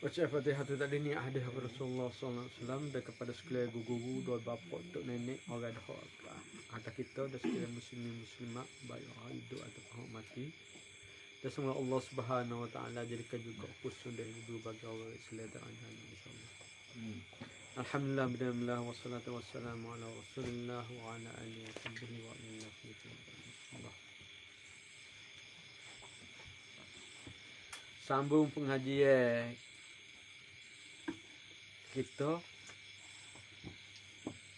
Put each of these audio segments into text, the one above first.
Baca Fatihah tu tadi ni hadis Rasulullah SAW dan kepada sekalian guru-guru, dua bapa, tok nenek, orang dah atas kita dan sekalian muslimin muslimat baik orang hidup ataupun mati. Dan semoga Allah Subhanahu Wa Taala jadikan juga khusus dari hidup bagi orang Islam dan agama insyaallah. Alhamdulillah bismillah wassalatu wassalamu ala Rasulillah wa ala alihi wa sahbihi wa ala sambung pengajian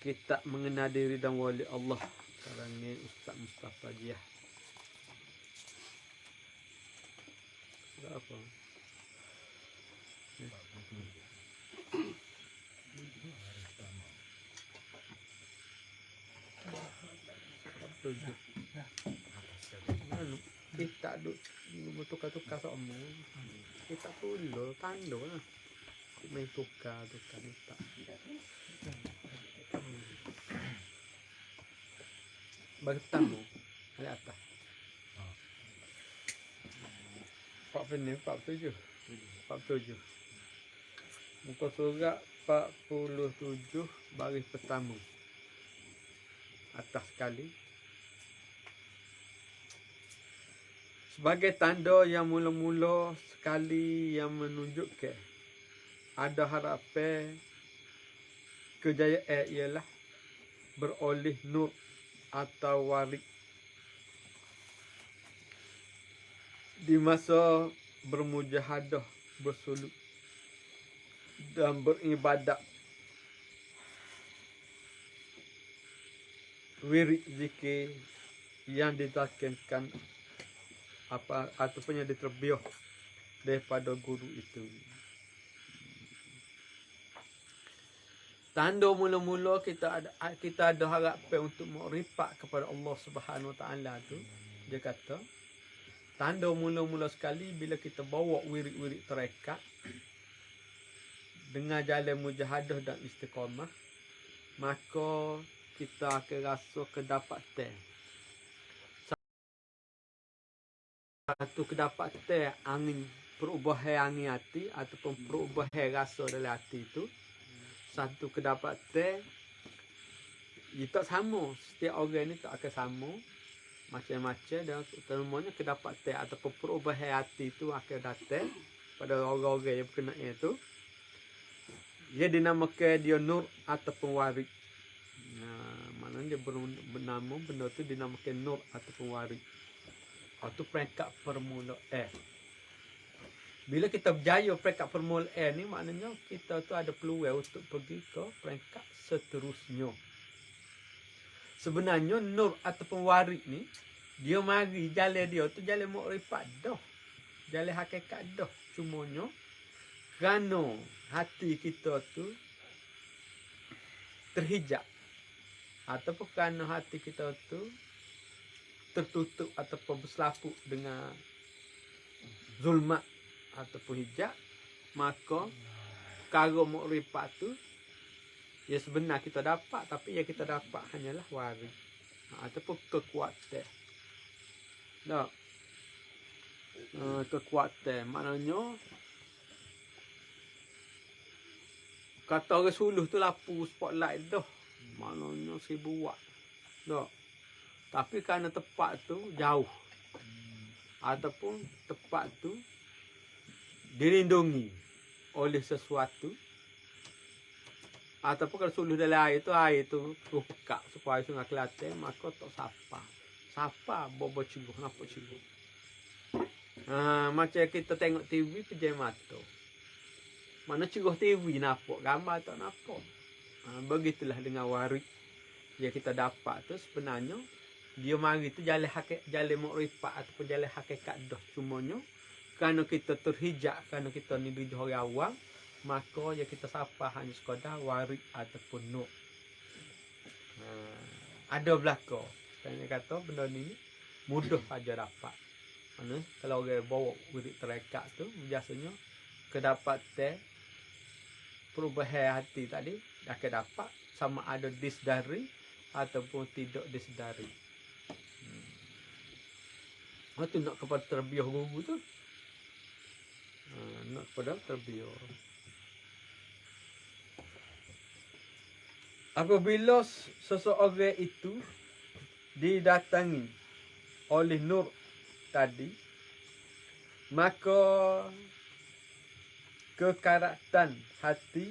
kita mengenal diri dan wali Allah. Sekarang ni Ustaz Mustafa Jiah. Apa? Kita duk tukar-tukar sama. Kita pula tanda lah. Main tukar kita. Bertamu di atas. 47. Muka surat 47 baris pertama. Atas sekali. Sebagai tanda yang mula-mula sekali yang menunjukkan ada harapan kejayaan ialah beroleh nur atau waris di masa bermujahadah, bersuluk dan beribadat. Wirid zikir yang ditakenkan ataupun yang diterbiah daripada guru itu. Tanda mula-mula kita ada harapan untuk makrifat kepada Allah Subhanahu Wa Taala tu. Dia kata tanda mula-mula sekali bila kita bawa wirid-wirid tarekat dengan jalan mujahadah dan istiqamah, maka kita akan rasa kedapatan. Satu kedapatan angin, perubahan angin hati ataupun perubahan rasa dalam hati itu. Satu kedapatan ia tak sama. Setiap orang ni tak akan sama. Macam-macam dan terutamanya kedapatan ataupun perubahan hati itu akan datang pada orang-orang yang berkenaan itu. Ia dinamakan dia nur ataupun waris. Maknanya dia bernama benda tu dinamakan nur ataupun waris. Itu peringkat permulaan. Bila kita berjaya peringkat Formula E ni, maknanya kita tu ada peluang untuk pergi ke peringkat seterusnya. Sebenarnya Nur ataupun Warid ni, dia mari jalan dia tu jalan makrifat dah. Jalan hakikat dah. Cumanya kerana hati kita tu terhijab, ataupun kerana hati kita tu tertutup ataupun berselaput dengan zulmat ataupun hijab, maka perkara makrifat tu ya sebenar kita dapat, tapi yang kita dapat hanyalah waris ataupun kekuatan. Tak? Kekuatan maknanya kata orang suluh tu lapu spotlight dah. Maknanya 1000 watt. Tak? Tapi kerana tempat tu jauh ataupun tempat tu dilindungi oleh sesuatu, ataupun kalau suluh dalam air tu pekak supaya Sungai Kelantan, maka tak sapa bobo cigu nampak cigu. Macam kita tengok TV pejam mata, mana cigu TV nampak gambar tak nampak. Begitulah dengan waris yang kita dapat tu, sebenarnya dia mari tu jalan makrifat ataupun jalan hakikat dah. Cumanya kerana kita terhijab, kerana kita ni di orang awam, maka yang kita sapa hanya sekadar waris ataupun nur. Ada belaka. Saya kata benda ni mudah saja dapat. Mana kalau orang bawa wirid terekat tu, biasanya kedapatan perubahan hati tadi akan dapat, sama ada disedari ataupun tidak disedari. Tu nak kepada terbiah guru tu. Nak kepada terbiah. Apabila seseorang itu didatangi oleh nur tadi, maka kekaratan hati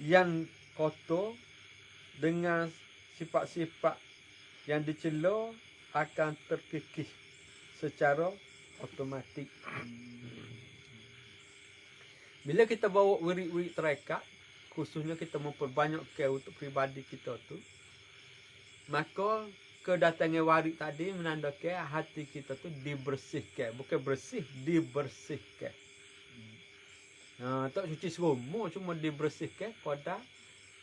yang kotor dengan sifat-sifat yang dicela akan terkikis secara automatik. Bila kita bawa wirid-wirid terekat, khususnya kita memperbanyakkan untuk pribadi kita tu, maka kedatangan warid tadi menandakan hati kita tu dibersihkan. Bukan bersih, dibersihkan. Tak cuci semua, cuma dibersihkan pada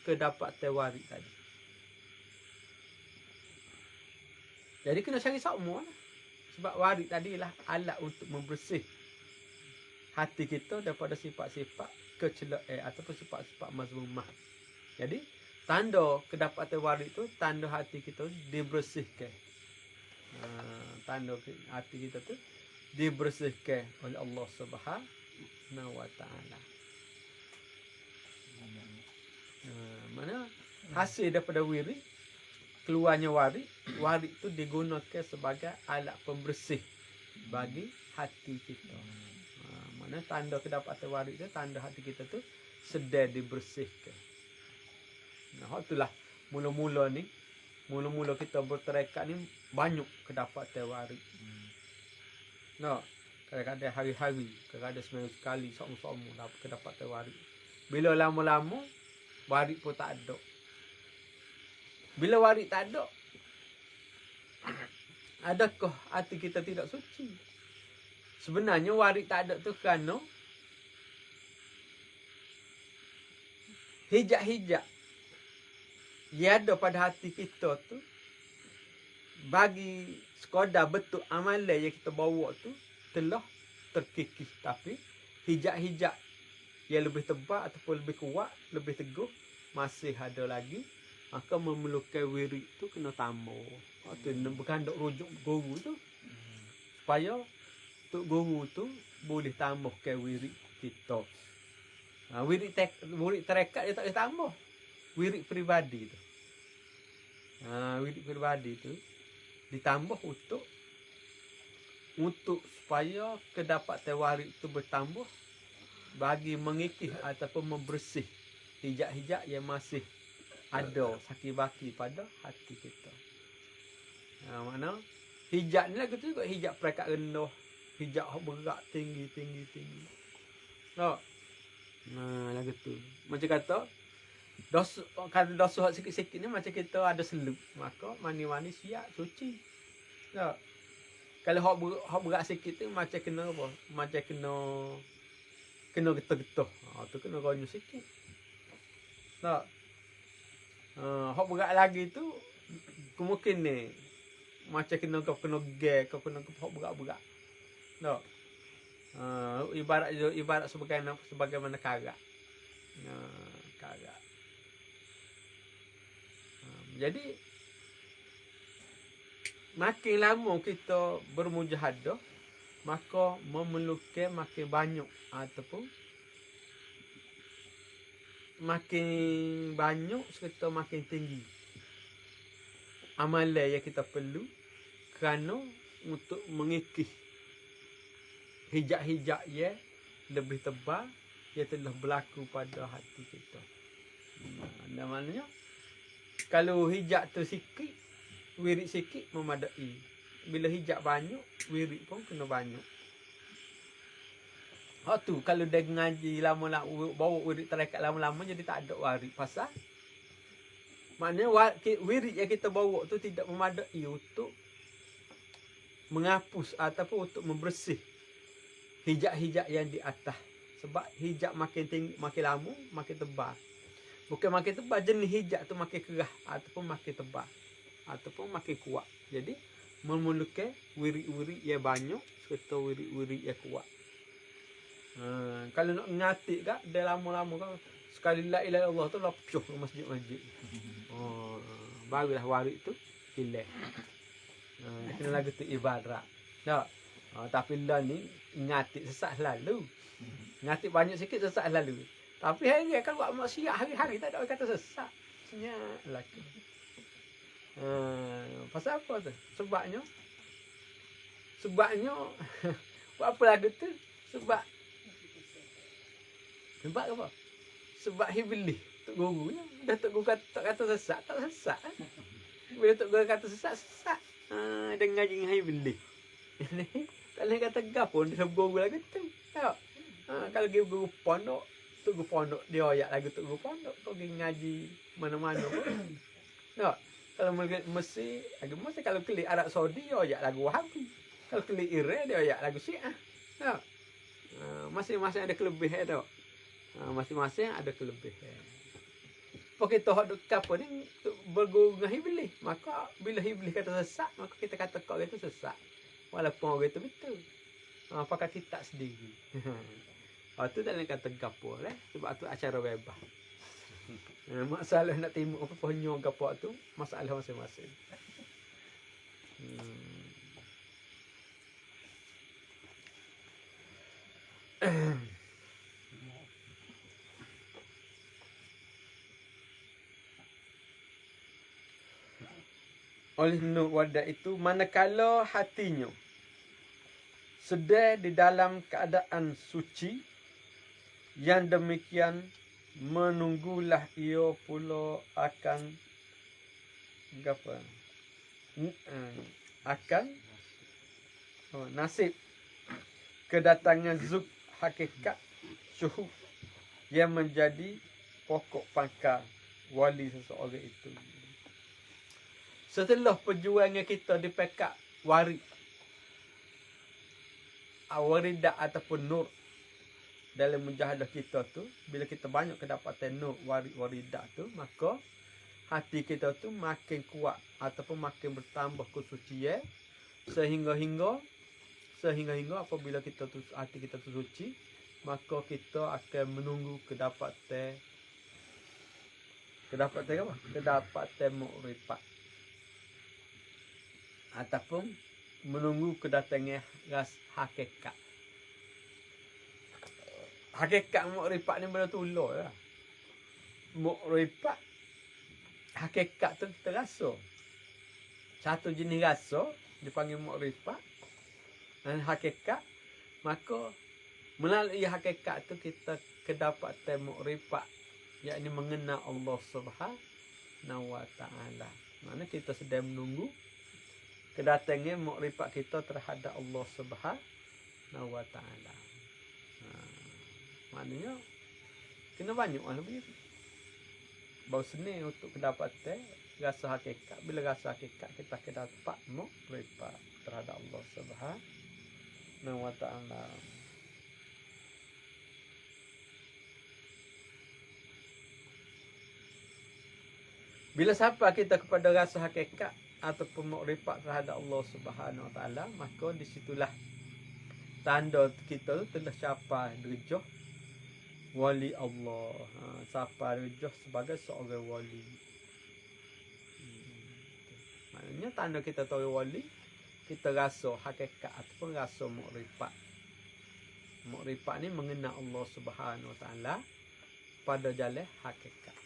kedapatan warid tadi. Jadi kena cari semua lah. Sebab warid tadi lah alat untuk membersih hati kita daripada sifat-sifat kecelaan ataupun sifat-sifat mazmumah. Jadi tanda kedapatan warid tu, tanda hati kita dibersihkan. Tanda hati kita tu dibersihkan oleh Allah Subhanahu wa taala. Mana hasil daripada wirid, keluarnya warid tu digunakan sebagai alat pembersih bagi hati kita. Mana tanda kedapatan warid tu, tanda hati kita tu sedang dibersihkan. Itulah mula-mula kita berterekat ni banyak kedapatan warid. Kadang-kadang hari-hari, kadang-kadang seminggu sekali, sama-sama dapat kedapatan warid. Bila lama-lama warid pun tak ada. Bila warid tak ada, adakah hati kita tidak suci? Sebenarnya warid tak ada tu kerana hijab-hijab yang ada pada hati kita tu, bagi sekadar bentuk amalan yang kita bawa tu telah terkikis. Tapi hijab-hijab yang lebih tebal ataupun lebih kuat, lebih teguh masih ada lagi. Maka memerlukan wirid tu kena tambah. Tu berkandak rujuk guru tu, supaya tok guru tu boleh tambahkan wirid kita. Wirid terekat dia tak boleh tambah. Wirid peribadi tu. Wirid peribadi tu ditambah untuk supaya kedapatan warid tu bertambah, bagi mengikis ataupun membersih hijab-hijab yang masih ada saki-baki pada hati kita. Mana hijab ni lah kita juga hijab perekat rendah, hijak hok bergerak tinggi. No. Lagu tu. Macam kata dosa hok sikit-sikit ni macam kita ada seluk. Maka mani-mani siap suci. No. Kalau hok berat sikit tu macam kena apa? Macam kena getah-getah. Tu kena gonyo sikit. Tak. Hok berat lagi tu mungkin ni macam kena gel, kau kena hok berat-berat. Tak. Ibarat sebagaimana karak. Karak. Jadi makin lama kita bermujahadah, maka memerlukan makin banyak ataupun makin banyak serta makin tinggi amalan yang kita perlu kerana untuk mengikis hijak-hijak yang lebih tebal yang telah berlaku pada hati kita. Maknanya kalau hijak tu sikit, wirid sikit memadai. Bila hijak banyak, wirid pun kena banyak. Tu kalau dah ngaji lama-lama, bawa wirid tarekat lama-lama jadi tak ada warid. Pasal maknanya wirid yang kita bawa tu tidak memadai untuk menghapus ataupun untuk membersih hijak-hijak yang di atas. Sebab hijak makin tinggi, makin lama, makin tebal. Bukan makin tebal, jenis hijak tu makin kerah ataupun makin tebal ataupun makin kuat. Jadi memerlukan wirid-wirid yang banyak serta wirid-wirid yang kuat. Kalau nak ngatik kak, dah lama-lama kan sekali la ilaha illallah tu lapsyuh ke masjid-masjid. Barulah warid tu hilang. Kena lagu tu ibarat. Tak. Tapi lah ni ngatik sesak selalu. Ngatik banyak sikit sesak selalu. Tapi hari kan buat maksiat hari-hari tak ada orang kata sesak. Senyap lelaki. Pasal apa tu? Sebabnya buat apa lagu tu? Sebab apa? Sebab Iblis, Tok Guru nya. Dah Tok Guru kata sesak, tak sesak. Bila Tok Guru kata sesak. Dia ngaji dengan Iblis. Kalau kata gapo dia guru lagu tu. Tengok. Kalau guru pondok, Tok Guru pondok dia ayat lagu Tok Guru pondok, kau pergi ngaji mana-mana pun. Tengok. Kalau mesti kalau klik Arab Saudi dia ayat lagu Wahabi. Kalau klik Iran dia ayat lagu Syiah. Tengok. Masing-masing ada kelebihan tau. Masing-masing ada kelebihan. Pokok kita hak dekat apa ni berguru dengan Iblis. Maka bila Iblis kata sesat, maka kita kata kau itu sesat. Walaupun orang itu betul. Pakai kita sendiri. Tu tak nak kata gapo lah. Sebab tu acara bebas. Masalah nak timuk apa punya gapo tu, masalah masing-masing. Oleh nur wadah itu, manakala hatinya sedang di dalam keadaan suci, yang demikian menunggulah ia pula akan nasib kedatangan zuk hakikat syuhud yang menjadi pokok pangkal wali seseorang itu. Setelah perjuangan kita di pekak waridah ataupun nur dalam mujahadah kita tu, bila kita banyak kedapatan nur waridah tu, maka hati kita tu makin kuat ataupun makin bertambah kesucian sehingga apabila kita tu hati kita tu suci, maka kita akan menunggu kedapatan apa? Kedapatan mu'rifat. Ataupun menunggu kedatangan ras hakikat. Hakikat mu'rifat ni benda tular lah. Mu'rifat, hakikat tu kita rasa. Satu jenis rasa dipanggil mu'rifat. Dan hakikat, maka melalui hakikat tu kita kedapatan mu'rifat, yakni mengenal Allah Subhanahu wa ta'ala. Maknanya kita sedang menunggu kedatangan mu'rifat kita terhadap Allah Subhanahu wa ta'ala. Maknanya kena banyak lebih. Bau seni untuk kedapatan rasa hakikat. Bila rasa hakikat kita dapat mukripat terhadap Allah Subhanahu wa ta'ala. Bila sampai kita kepada rasa hakikat ataupun mukripat terhadap Allah Subhanahu wa ta'ala, maka disitulah tanda kita telah capai derajah wali Allah. Capai derajah sebagai seorang wali. Maknanya tanda kita tahu wali, kita rasa hakikat ataupun rasa mukripat. Mukripat ni mengenal Allah Subhanahu wa ta'ala pada jalan hakikat.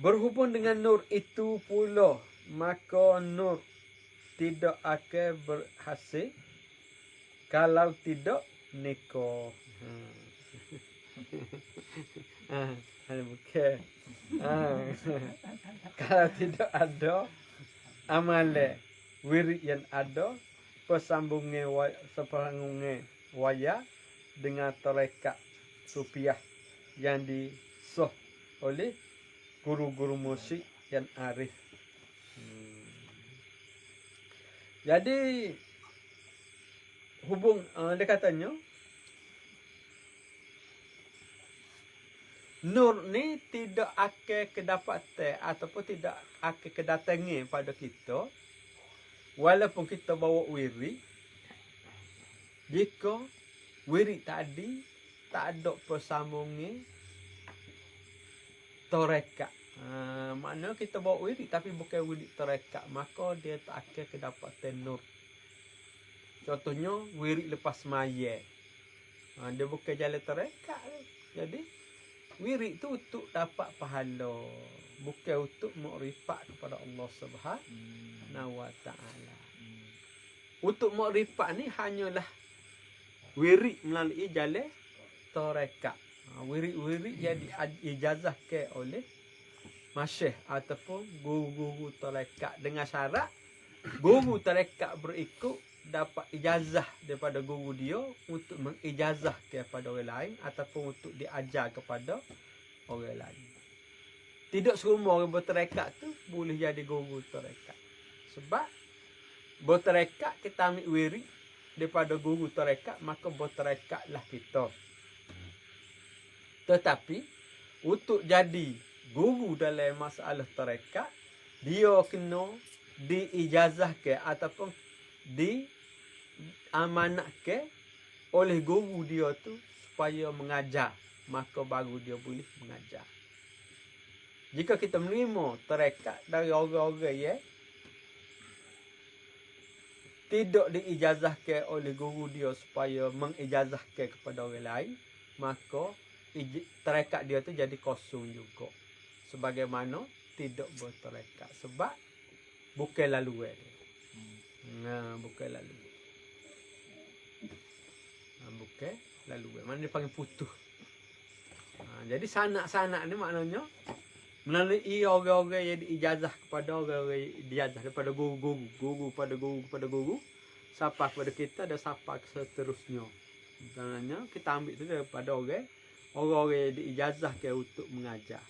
Berhubung dengan nur itu pula, maka nur tidak akan berhasil kalau tidak nikah. Bukan. Kalau tidak ada amalan wirid yang ada, persambungan waya dengan tarekat sufiah yang disuh oleh guru-guru musik yang arif. Jadi hubung dia katanya nur ni tidak akan kedapatan ataupun tidak akan kedatangan pada kita walaupun kita bawa wirid, jika wirid tadi tak ada persambungan tarekat. Maknanya kita bawa wirid tapi bukan wirid tarekat, maka dia tak akan kedapatan nur. Contohnya wirid lepas maya, dia bukan jalan tarekat. Jadi wirid tu untuk dapat pahala, bukan untuk mukripat kepada Allah Subhanahu wa ta'ala. Untuk mukripat ni hanyalah wirid melalui jalan tarekat. Wirid-wirid yang diijazahkan oleh masyayikh ataupun guru-guru tarekat, dengan syarat guru tarekat berikut dapat ijazah daripada guru dia untuk mengijazah kepada orang lain ataupun untuk diajar kepada orang lain. Tidak semua orang bertarekat tu boleh jadi guru tarekat. Sebab bertarekat kita ambil wirid daripada guru tarekat, maka bertarekatlah kita. Tetapi untuk jadi guru dalam masalah tarekat, dia kena diijazahkan ataupun diamanatkan oleh guru dia tu supaya mengajar, maka baru dia boleh mengajar. Jika kita menerima tarekat dari orang-orang yang tidak diijazahkan oleh guru dia supaya mengijazahkan kepada orang lain, maka tarekat dia tu jadi kosong juga. Sebagaimana tidak bertarekat. Sebab bukan laluan dia. Bukan laluan. Bukan laluan. Mana dia panggil putus. Jadi sanak-sanak ni maknanya melalui orang-orang yang diijazah kepada orang-orang yang diijazah daripada guru-guru. Guru pada guru kepada guru. Sampai kepada kita dan sampai seterusnya. Maknanya kita ambil tu daripada orang-orang yang diijazahkan untuk mengajar.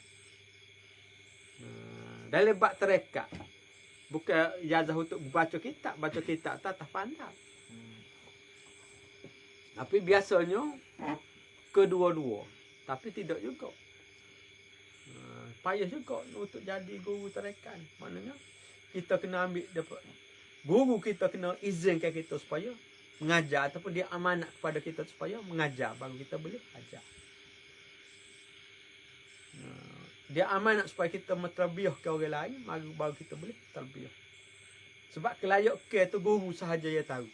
Dalam bab tarekat, bukan ijazah untuk baca kitab tak pandai. Tapi biasanya kedua-dua, tapi tidak juga. Payah juga untuk jadi guru tarekat. Maknanya kita kena ambil dapat guru, kita kena izinkan kita supaya mengajar ataupun dia amanat kepada kita supaya mengajar, baru kita boleh ajar. Dia amanat supaya kita menterbiah ke orang lain, baru kita boleh terbiah. Sebab kelayakan tu guru sahaja yang tahu.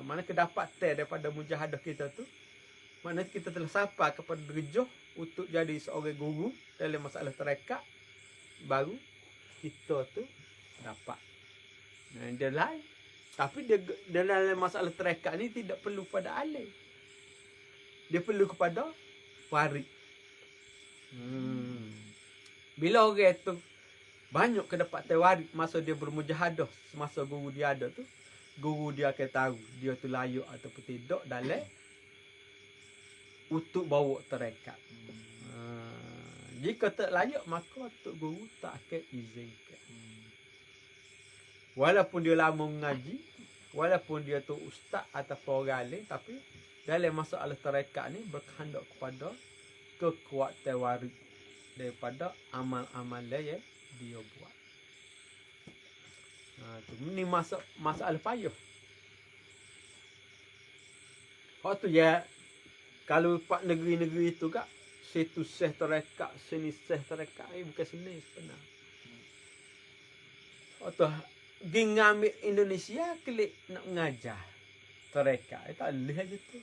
Mana kedapatan daripada mujahadah kita tu, mana kita telah sampai kepada derajah untuk jadi seorang guru dalam masalah tarekat, baru kita tu dapat. Dia lain. Tapi dia dalam masalah tarekat ni tidak perlu pada alim. Dia perlu kepada warid. Bila orang tu Banyak ke dapat tewarik masa dia bermujahadah, semasa guru dia ada tu. Guru dia akan tahu dia tu layak ataupun tidak dalam untuk bawa tarekat. Jika tak layak, maka tok guru tak akan izinkan. Walaupun dia lama mengaji, walaupun dia tu ustaz atau orang lain, tapi dalam masalah tarekat ni berkehendak kepada kekuatan waris daripada amal-amal yang dia buat. Ni masalah payah. Hak tu ya, kalau pak negeri-negeri itu kak, situ seh tarekat, sini seh tarekat, bukan seni sebenar. Hak tu pergi ngambil Indonesia klik nak mengajar tarekat, tak boleh aja tu.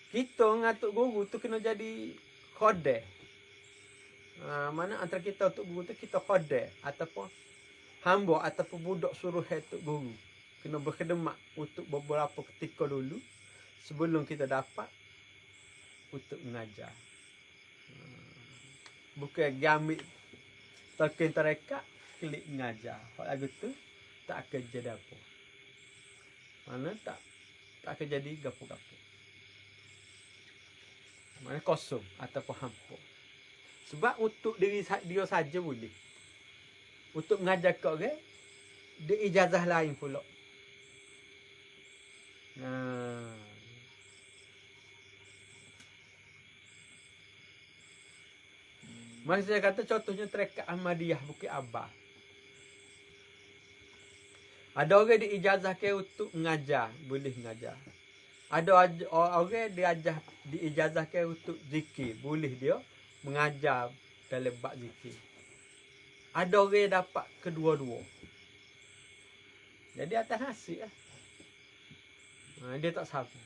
Kita ngatuk guru tu kena jadi khodeh. Mana antara kita untuk guru tu kita khodeh ataupun hamba ataupun budak suruh untuk guru. Kena berkhidmat untuk beberapa ketika dulu sebelum kita dapat untuk mengajar. Bukan ambil talqin tarekat klik mengajar. Hal lagu tu tak akan jadi apa. Mana tak akan jadi gapo-gapo. Mana kosong ataupun hampa. Sebab untuk diri dia saja boleh. Untuk mengajar ke orang, dia ijazah lain pula. Masa saya kata contohnya tarekat Ahmadiyah Bukit Abah. Ada orang diijazahkan untuk mengajar, boleh mengajar. Ada orang diijazahkan untuk zikir, boleh dia mengajar dalam bab zikir. Ada orang dapat kedua-dua. Jadi atas nasib lah. Dia tak sama.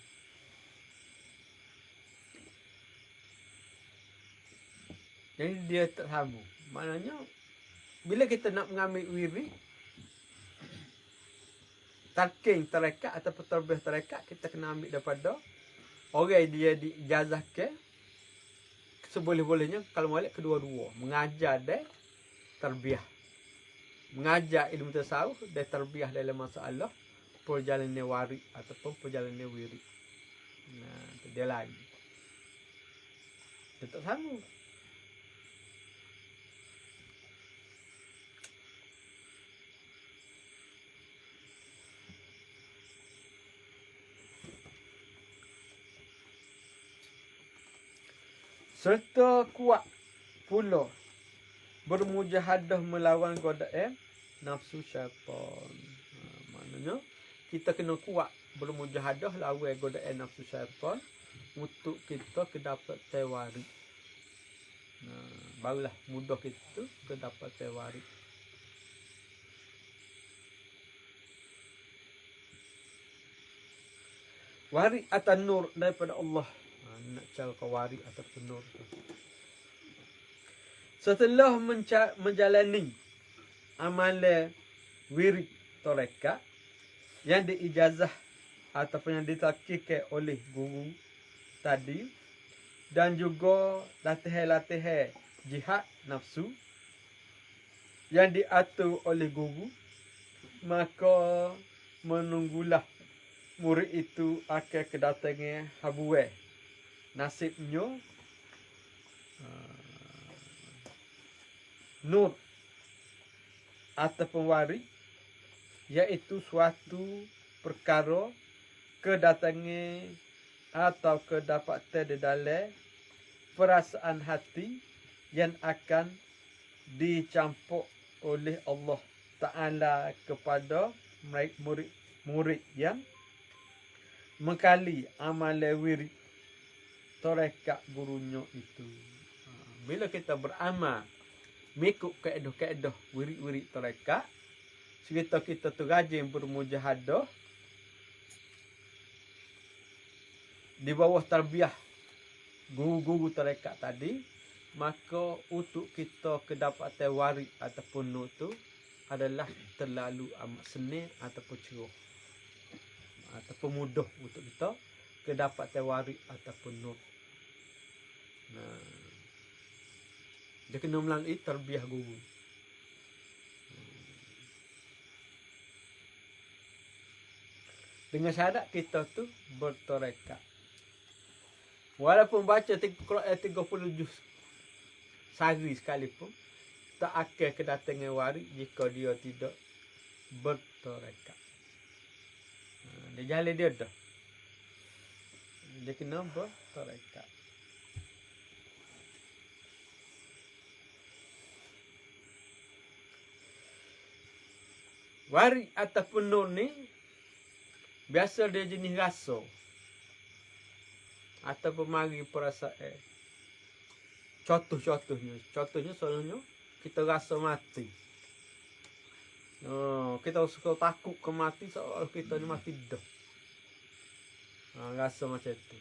Jadi dia tak sama. Maknanya bila kita nak mengambil wirid, talqin tarekat ataupun tarbiyah tarekat, kita kena ambil daripada orang dia diijazahkan seboleh-bolehnya kalau molek kedua-dua, mengajar dan tarbiyah. Mengajar ilmu tasawuf dan tarbiyah dalam masalah perjalanan warid ataupun perjalanan wirid. Dia lain. Dia tak sama. Serta kuat pula bermujahadah melawan godaan nafsu syaitan. Maknanya kita kena kuat bermujahadah lawan godaan nafsu syaitan untuk kita kedapat tewari. Barulah mudah kita kedapat tewari. Wari atau nur daripada Allah. Nak cara kawari ataupun nur. Setelah menjalani amalan wirid tarekat yang diijazah ataupun yang ditakikkan oleh guru tadi dan juga latihan-latihan jihad nafsu yang diatur oleh guru, maka menunggulah murid itu akan kedatangan habuai nasibnya nur ataupun waris, iaitu suatu perkara kedatangan atau kedapatan di dalam perasaan hati yang akan dicampur oleh Allah Ta'ala kepada murid yang mengkali amalan wirid tarekat gurunya itu. Bila kita beramal mengikut kaedah-kaedah wirid-wirid tarekat, sekitar kita tu rajin bermujahadah di bawah tarbiyah guru-guru tarekat tadi, maka untuk kita kedapatan warid ataupun nur tu adalah terlalu amat senang ataupun cerah ataupun mudah untuk kita kedapatan warid ataupun nur. Dia kena melalui tarbiyah guru. Dengan syarat kita tu bertarekat. Walaupun baca 30 juz sehari sekalipun, tak akan kedatangan waris jika dia tidak bertarekat. Dia jalan dia dah. Dia kena bertarekat. Waris ataupun nur ni biasa dia jenis rasa ataupun mari perasaan. Contohnya soalnya kita rasa mati. Kita suka takut ke mati seolah kita ni mati dah. Rasa macam tu.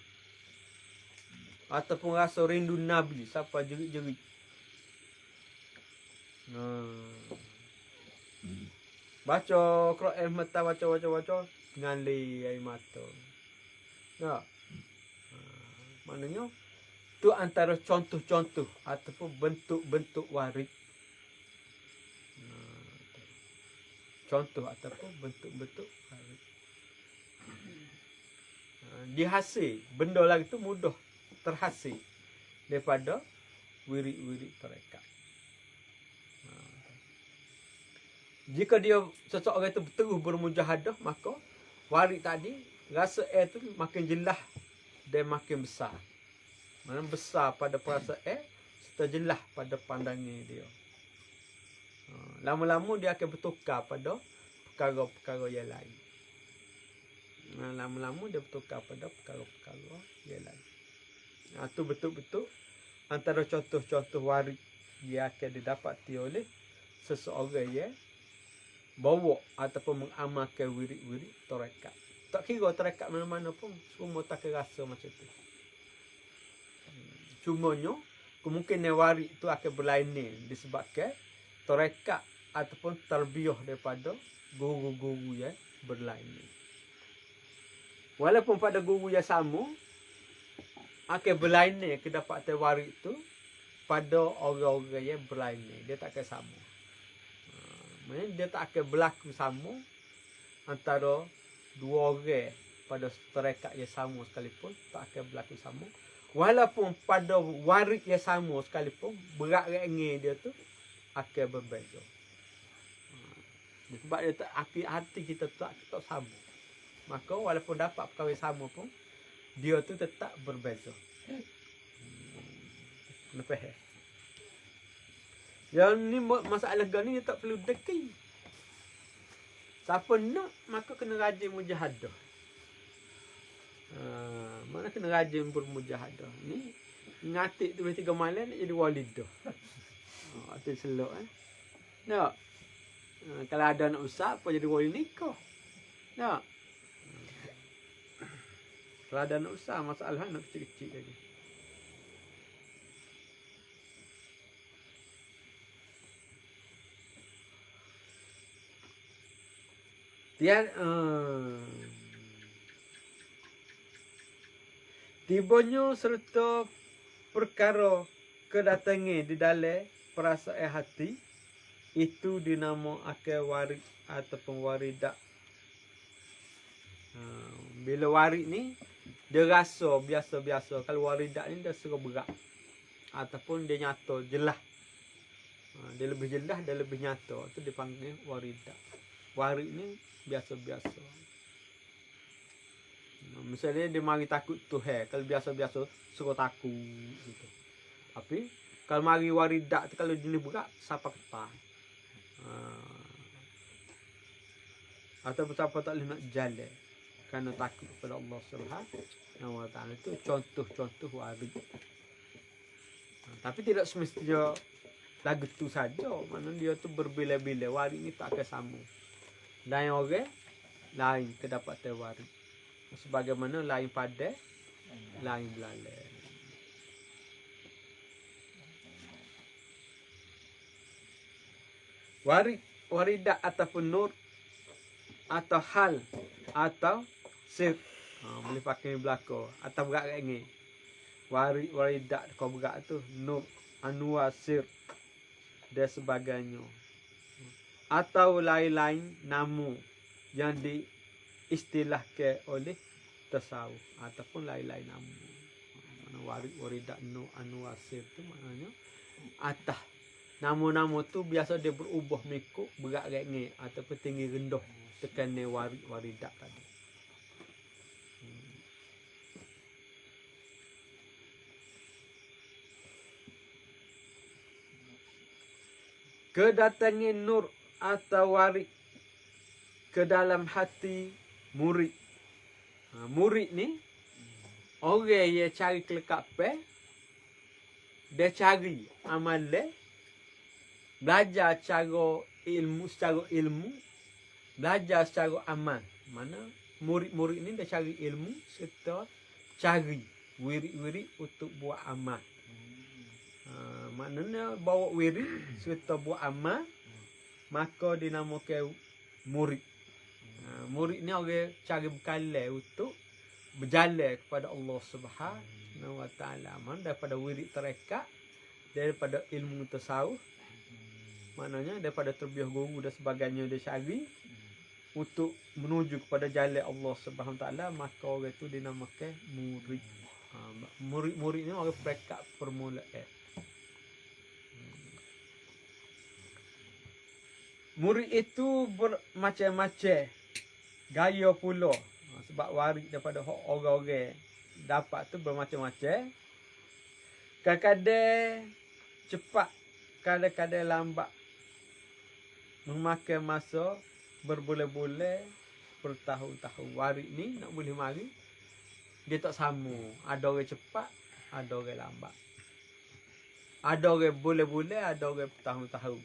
Ataupun rasa rindu Nabi sampai jerit-jerit. Baca Quran mata baca ngalih air mata. Nah. Maknanya tu antara contoh-contoh ataupun bentuk-bentuk waris. Contoh ataupun bentuk-bentuk waris. Dihasil benda lagi tu mudah terhasil daripada wirid-wirid tarekat. Jika dia seseorang itu terus bermujahadah, maka warid tadi rasa tu makin jelas dan makin besar. Mana besar pada perasaan serta jelas pada pandangan dia. Lama-lama dia akan bertukar pada perkara-perkara yang lain. Lama-lama dia bertukar pada perkara-perkara yang lain. Itu betul-betul antara contoh-contoh warid yang akan didapati oleh seseorang yang bawa ataupun mengamalkan wirid-wirid tarekat. Tak kira tarekat mana-mana pun, semua tak rasa macam tu. Cumanya, kemungkinan warid tu akan berlainan disebabkan tarekat ataupun tarbiyah daripada guru-guru yang berlainan. Walaupun pada guru yang sama, akan berlainan kedapatan warid tu pada orang-orang yang berlainan. Dia tak akan sama. Maksudnya dia tak akan berlaku sama antara dua orang pada tarekat yang sama sekalipun, tak akan berlaku sama. Walaupun pada warid yang sama sekalipun, berat rangai dia tu akan berbeza. Sebab dia tak, hati kita tak sama. Maka walaupun dapat perkara sama pun, dia tu tetap berbeza. Lepas yang ni masalah gani tak perlu deki. Siapa nak, maka kena rajin mujahadah. Mana kena rajin bermujahadah. Ni ngatik tu 3 malam nak jadi walidah. Itu selok nak. Kalau ada anak besar, apa jadi wali nikah. Nak. Kalau ada anak besar, masalah anak kecil-kecil lagi. Tibanya serta perkara kedatangan di dalam perasaan hati itu dinamakan warid ataupun waridah. Bila warid ni dia rasa biasa-biasa. Kalau waridah ni dia suka berat ataupun dia nyata jelas. Dia lebih jelas, dia lebih nyata. Itu dipanggil waridah. Warid ni biasa-biasa. Misalnya dia mari takut Tuhan. Kalau biasa-biasa suka takut gitu. Tapi kalau mari waridak tu, kalau jenis berat siapa ketar. Atau siapa tak boleh nak jalan kerana takut kepada Allah Subhanahu wa taala. Itu contoh-contoh warid. Tapi tidak semestinya lagu tu saja. Mana dia tu berbila-bila. Warid ni tak akan sama. Lain orang, lain kedapatan warid. Sebagaimana lain pada, lain belalai. Waridah ataupun nur, atau hal, atau sir. Boleh pakai belakang. Atau berat kat ni. Waridah kau berat tu, nur, anwar, sir, dan sebagainya. Atau lain-lain nama yang diistilahkan oleh tasawuf ataupun lain-lain nama. Mana warid-waridat anu asir tu maknanya atah. Nama-nama tu biasa dia berubah mengikut berat ringan ataupun tinggi rendah tekan warid-waridat tadi. Kedatangan nur atau warid ke dalam hati murid. Murid ni orang yang cari kelekapan, dia cari amalan, belajar secara ilmu, belajar secara amal. Mana murid-murid ni dia cari ilmu serta cari wirid-wirid untuk buat amal. Maknanya bawa wirid serta buat amal, maka dinamakan murid. Murid ni orang cari bekalan untuk berjalan kepada Allah Subhanahu Wa Taala. Daripada wirid tarekat, daripada ilmu tasawuf, maknanya daripada terbiah guru dan sebagainya dia cari untuk menuju kepada jalan Allah Subhanahu Wa Taala, maka orang itu dinamakan murid. Murid-murid ni orang perekat permulaan. Murid itu bermacam-macam gaya pula. Sebab warid daripada orang-orang dapat tu bermacam-macam. Kadang-kadang cepat, kadang-kadang lambat. Memakan masa berbulan-bulan, bertahun-tahun. Warid ni nak boleh mari, dia tak sama. Ada orang cepat, ada orang lambat. Ada orang bulan-bulan, ada orang bertahun-tahun.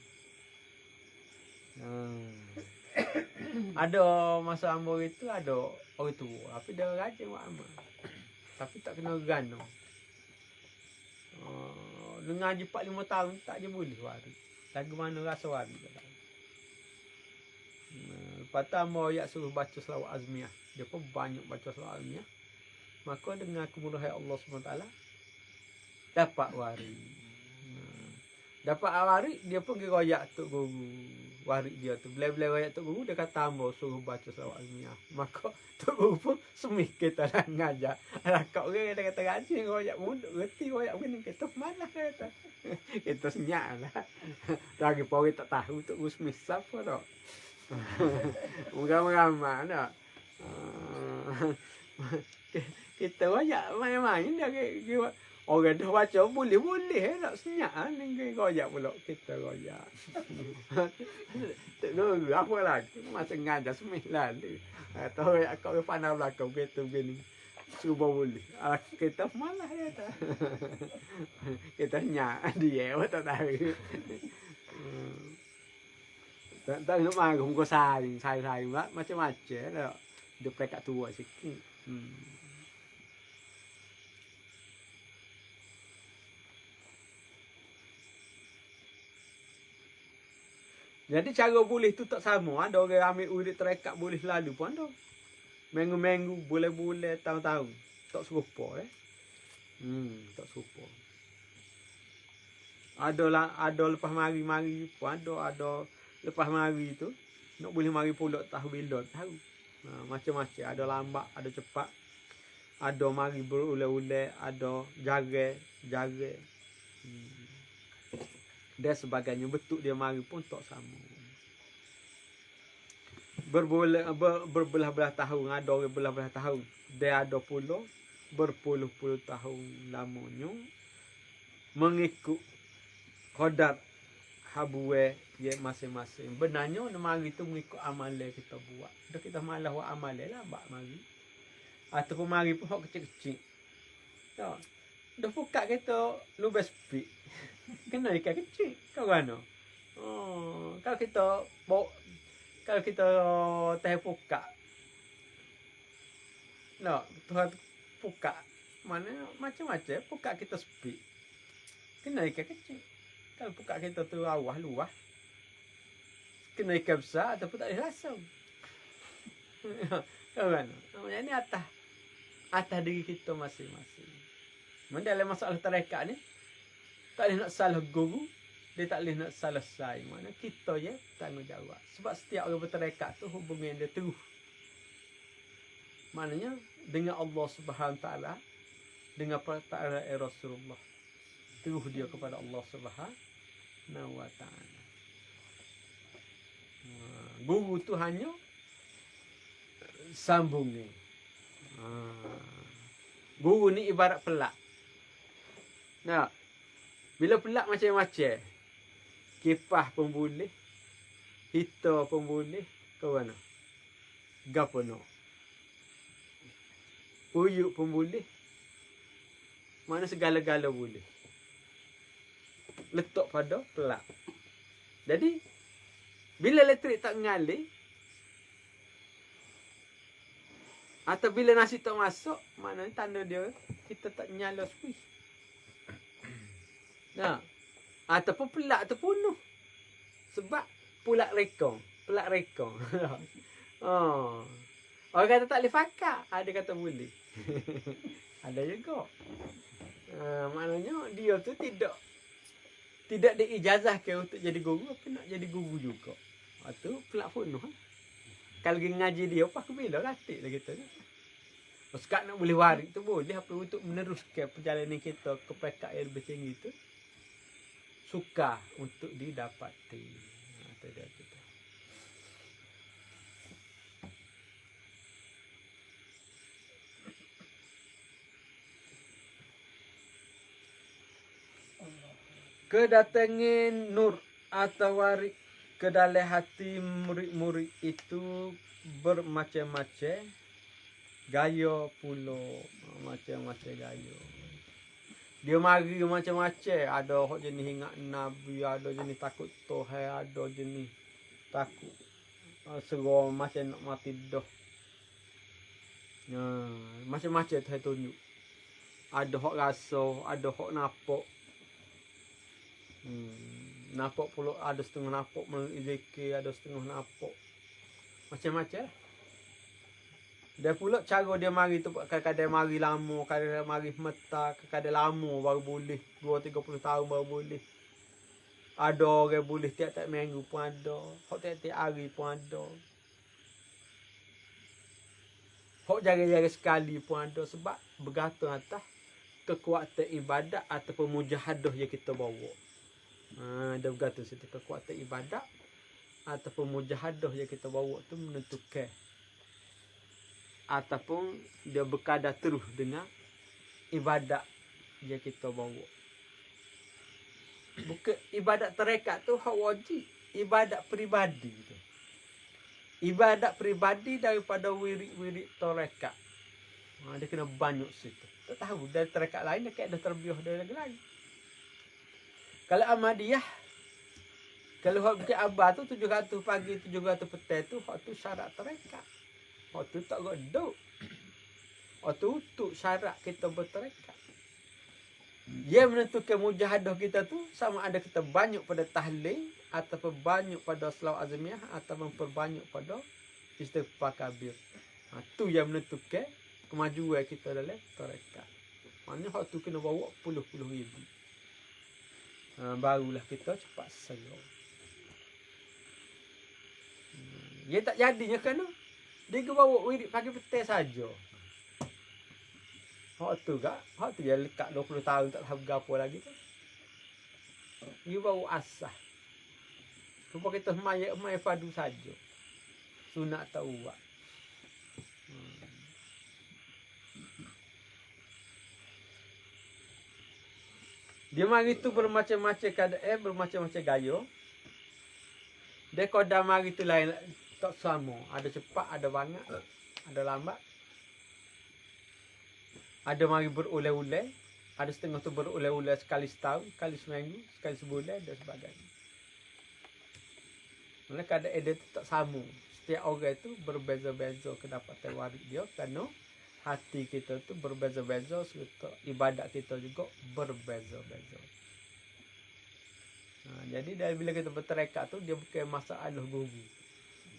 Ada masa ambo itu ada orang tua, tapi dia rajin buat amal. Tapi tak kena gano. Dengan ngaji 4-5 tahun tak je boleh waris. Lagu mana rasa waris ke tak. Lepas tu ambo ayat suruh baca selawat azmiyah. Dia pun banyak baca selawat azmiyah. Maka dengan kemudahan Allah SWT dapat waris. Dapat waris, dia pun pergi royak tok guru. Waris dia tu. Bila-bila royak tok guru, dia kata ambo suruh baca selawat azmiyah. Maka tok guru pun semih kita dah ngajar. Alah kau orang dia kata rajin royak muda, reti royak begini. Kita malah kata. Kita senyap lah. Lagi pun orang tak tahu tok guru semih siapa tak. Ramai-ramai tak. Kita royak main-main dia. Orang dah baca boleh-boleh nak senyap ni royak pula kita royak. Tak guru apa lagi masa ngajar sembilan tu. Tahu royak kau pandang belakang gitu begini. Cuba boleh. Kita malah dia tak. Kita senyap dia tak tahu. Tak nak marah muka saring macam-macam dah. Dia pekat tua sikit. Jadi cara boleh tu tak sama. Ada orang ambil urit terekat boleh lalu pun ada. Minggu-minggu, bulan-bulan, tahun-tahun. Tak serupa tak serupa. Ada lepas mari-mari pun ada lepas mari tu. Nak boleh mari pula tahu bila tahu. Macam-macam. Ada lambat, ada cepat. Ada mari berulang-ulang, ada jaga. Dan sebagainya, bentuk dia mari pun tak sama. Berbelah-belah tahun, ada orang belah-belah tahun. Dia ada pula berpuluh-puluh tahun lamanya mengikut qadar habuwe ye masing-masing. Benarnya mari tu mengikut amalan kita buat. Dah kita malah buat amalan lambat mari. Ataupun mari pun kecil-kecil. Tak. Dah buka kita lubas speed. Kena ikan kecil. Kau mana? Kalau kita teh buka. No, Tuhan buka. Mana macam-macam buka kita speed. Kena ikan kecil. Kalau buka kita tu luah. Kena ikan besar ataupun tak ada rasa. Kau mana? Ini atas diri kita masing-masing. Dalam masalah tarekat ni, tak boleh nak salah guru, dia tak boleh nak salah saya. Mana kita je tanggungjawab. Sebab setiap orang bertarekat tu hubungan dia terus. Maknanya dengan Allah Subhanahu Taala, dengan perkataan Rasulullah, teguh dia kepada Allah Subhanahu Wa Taala. Guru tu hanya sambungnya. Guru ni ibarat pelak. Nah, bila pelak macam-macam, kipas pun boleh, heater pun boleh, ke mana? Gapo no? Uyuk pun boleh. Mana segala-gala boleh. Letak pada pelak. Jadi, bila elektrik tak mengalir, atau bila nasi tak masuk, maknanya tanda dia kita tak nyala switch. Nah, ataupun pelak tu penuh. Sebab pelak rekong. Orang kata tak boleh fakar, ada kata boleh. Ada juga. Maknanya dia tu tidak diijazahkan untuk jadi guru, apa nak jadi guru juga. Tu pelak penuh. Kalau pergi ngaji dia, apa ke bila ratik lah kita ni. Sekat nak boleh waris tu boleh, apa untuk meneruskan perjalanan kita ke peringkat yang lebih tinggi tu. Sukar untuk didapati. Itu dia kita. Kedatangan nur atau waris ke dalam hati murid-murid itu bermacam-macam gaya pula, macam-macam gaya. Dia mari macam-macam, ada hok jenis ingat Nabi, ada jenis takut Tuhan, ada jenis takut seram macam nak mati dah. Macam-macam Tuhan tunjuk. Ada hok rasa, ada hok nampak. Nampak pula, ada setengah nampak zikir, ada setengah nampak. Macam-macam. Dia pula cara dia mari tu kadang-kadang mari lama, kadang-kadang mari meta, kadang-kadang lama baru boleh, 20-30 tahun baru boleh. Ada orang boleh tiap-tiap minggu pun ada, hok tiap-tiap hari pun ada. Hok jarang-jarang sekali pun ada, sebab bergantung atas kekuatan ibadat ataupun mujahadah yang kita bawa. Dia bergantung situ, kekuatan ibadat ataupun mujahadah yang kita bawa tu menentukan. Ataupun dia berkadar terus dengan ibadat yang kita bawa. Bukan ibadat tarekat tu hak wajib, ibadat peribadi tu. Ibadat peribadi daripada wirid-wirid tarekat. Dia kena banyak situ. Tak tahu dari tarekat lain dia ada terbiah dari lagi lain. Kalau Ahmadiyah, kalau hak bukit Abah tu 700 pagi 700 petang tu hak tu syarat tarekat. Hak tu tak godok. Hak tu untuk syarat kita bertarekat. Dia menentukan mujahadah kita tu sama ada kita banyak pada tahlil ataupun banyak pada selawat azmiyah atau memperbanyak pada istighfar kabir. Tu yang menentukan kemajuan kita dalam tarekat. Maknanya hak tu kena bawa puluh-puluh ribu. Barulah kita cepat selesai. Dia tak jadinya kena. Dia bawa wirid pagi petang saja. Hak tu gak, hak tu dia lekat 20 tahun tak tahu gapo lagi tu. Dia bawa asah. Supaya kita mai padu saja. Sunat tak buat. Dia mari tu bermacam-macam keadaan, bermacam-macam gaya. Dia kodam mari tu lain tak sama. Ada cepat, ada banyak, ada lambat. Ada mari berulai-ulai, ada setengah tu berulai-ulai sekali setahun, sekali seminggu, sekali sebulan dan sebagainya. Malah keadaan dia tu tak sama. Setiap orang tu berbeza-beza kedapatan waris dia kerana hati kita tu berbeza-beza, serta ibadat kita juga berbeza-beza. Jadi dari bila kita bertarekat tu dia bukan masalah guru,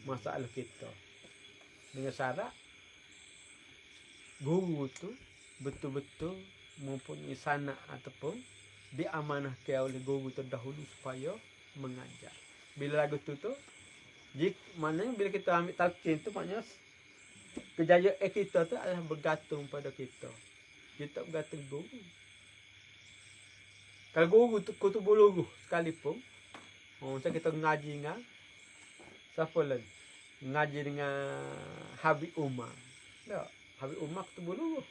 masalah kita. Dengan syarat guru tu betul-betul mempunyai sanad ataupun diamanahkan oleh guru terdahulu supaya mengajar. Bila lagu tu maknanya bila kita ambil talqin tu maknanya Kejayaan kita tu adalah bergantung pada kita. Kita bergantung guru. Kalau guru tu kutu buluruh sekalipun, macam kita ngaji dengan siapa lagi? Ngaji dengan Habib Umar. Tak, Habib Umar kutu buluruh.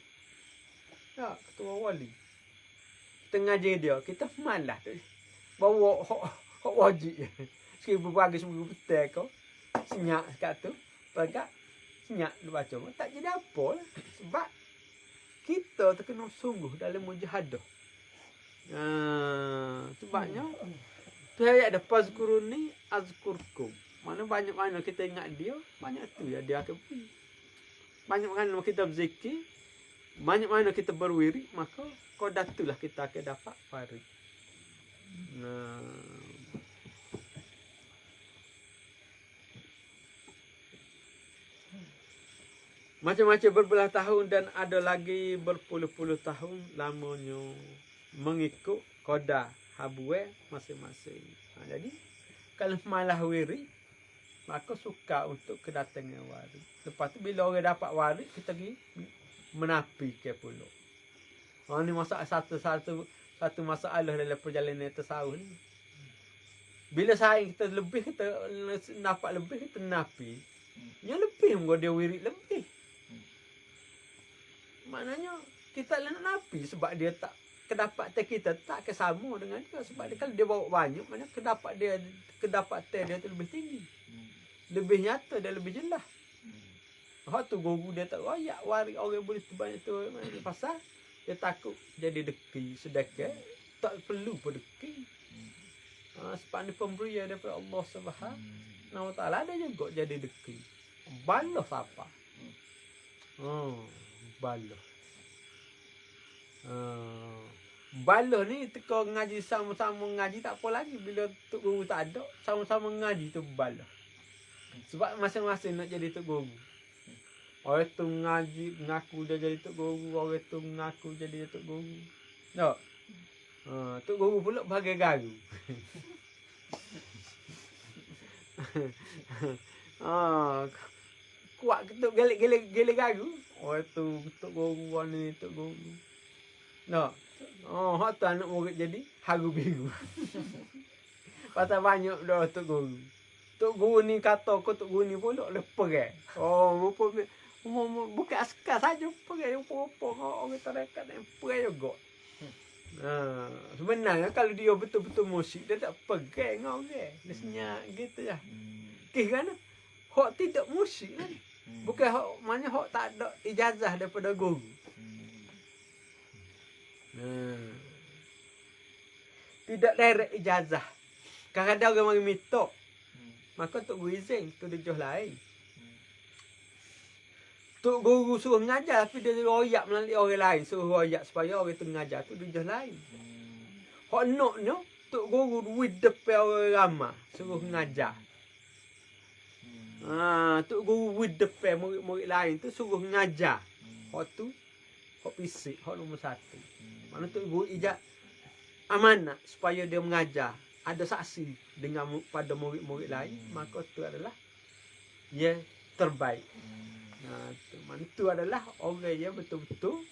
Tak, ketua wali. Kita ngaji dia, kita malas tu. Bawa hok wajib. Sekali berbagi semua betul kau. Senyap kat tu. Pagak senyap dia baca. Tak jadi apa lah. Sebab kita terkena sungguh dalam mujahadah. Sebabnya tu ayat ada fazkuruni azkurkum. Mana banyak-banyak kita ingat dia, banyak tu ya dia akan pergi. Banyak-banyak kita berzikir, banyak-banyak kita berwirid, maka qadatulah kita akan dapat farid. Macam-macam berbelah tahun dan ada lagi berpuluh-puluh tahun lamanya mengikut qada habwe masing-masing. Jadi kalau malah wirid, maka suka untuk kedatangan warid. Lepas tu bila orang dapat warid, kita pergi menapi ke pula. Ini masalah satu masalah dalam perjalanan tasawuf ni. Bila saing kita lebih, kita dapat lebih, kita napi. Yang lebih enggak dia wirid lebih. Maknanya kita nak napi sebab dia tak kedapatan kita tak kesama dengan dia. Sebab dia, kalau dia bawa banyak, maknanya kedapatan dia tu lebih tinggi. Lebih nyata dan lebih jelas. Tu guru dia tak royak waris orang boleh sebanyak tu. Pasal dia takut jadi deki sedekah. Tak perlu pun deki. Sebab ni pemberian daripada Allah Subhanahu Wa Taala, ada juga jadi deki. Balas apa? Balas. Balas ni teka ngaji sama-sama ngaji tak apa lagi. Bila tok guru tak ada, sama-sama ngaji tu balas. Sebab masing-masing nak jadi tok guru. Orang tu ngaji ngaku dia jadi tok guru, orang tu ngaku jadi tok guru. Tak? Tok guru pula bahagian garu. Kuat ketuk gelik garu. Orang tu tok guru, orang ni tok guru. Tak? Hak tu anak murid jadi haru biru. Pasal banyak dah tok guru. Tok guru ni kata kau tok guru ni pula lepas. Bukan askar saja pergi rupa-rupa orang tarekat yang pergi juga. Sebenarnya kalau dia betul-betul musik, dia tak pergi dengan orang. Dia senyap gitu je. Kan? Hak tidak musik kan? Bukan hak, mana hak tak ada ijazah daripada guru. Tidak direct ijazah. Kadang-kadang orang mari minta. Maka tok guru izin tu dia jual lain. Tok guru suruh mengajar tapi dia royak melalui orang lain, suruh royak supaya orang tu mengajar tu dia jual lain. Hak naknya tok guru duit depan orang ramai suruh mengajar. Tok guru duit depan murid-murid lain tu suruh mengajar. Hak tu hak fisik, hak nombor satu. Mana tok guru ijaz amanah supaya dia mengajar, ada saksi dengan pada murid-murid lain, maka itu adalah dia terbaik. Mana itu adalah orang yang betul-betul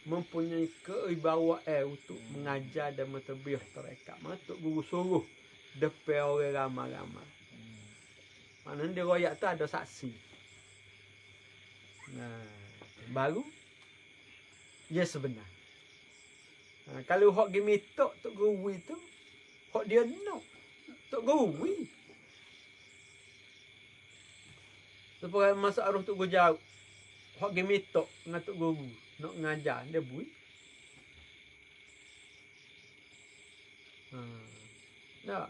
mempunyai kewibawaan untuk mengajar dan menterbiah tarekat. Mana tok guru suruh depan orang ramai-ramai. Mana dia royak tu ada saksi. Baru dia sebenar. Kalau hak gimitok tok guru itu, hak dia nak tok guru. Lepas masa arwah tok guru jauh, hak gimitok dengan tok guru nak ngajar dia bui. Nah,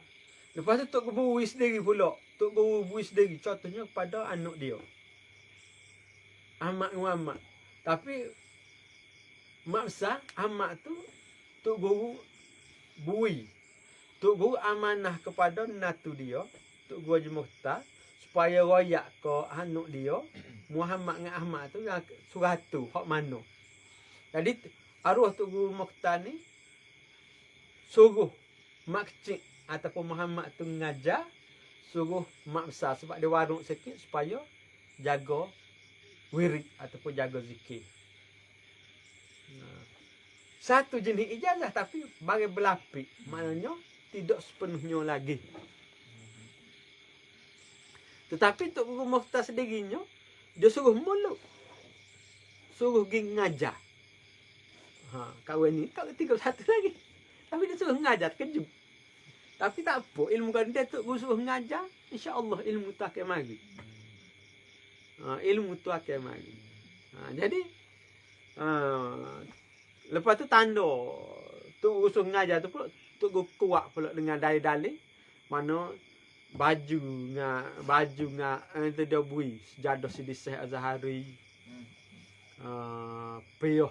lepas tu tok guru sendiri pula, tok guru bui sendiri contohnya kepada anak dia. Amak Muhammad. Tapi maksa amak tu tok guru bui. Tok guru amanah kepada natu dia, tok guru Haji Mukhtar, supaya royak ke anak dia Muhammad dengan Ahmad tu yang surah tu hak mana. Jadi arwah tok guru Mukhtar ni suruh mak kecil ataupun Muhammad tu ngajar, suruh mak besar sebab dia warung sikit supaya jaga wirid ataupun jaga zikir. Satu jenis ijazah tapi bagi berlapis, maknanya tidak sepenuhnya lagi. Tetapi Tok Guru Mukhtar sendirinya dia suruh muluk, suruh pergi ngajar. Kawan ni tak tinggal satu lagi, tapi dia suruh ngajar kejut. Tapi tak apa, ilmu kan dia Tok Guru suruh ngajar, insya-Allah ilmu tu akan mari. Ilmu tu akan mari. Jadi lepas tu tanda Tok Guru suruh ngajar tu pula Tok Guru kuat pula dengan dalil-dalil mana baju itu dia bui sejadah Sidi Syekh Azhari, piyuh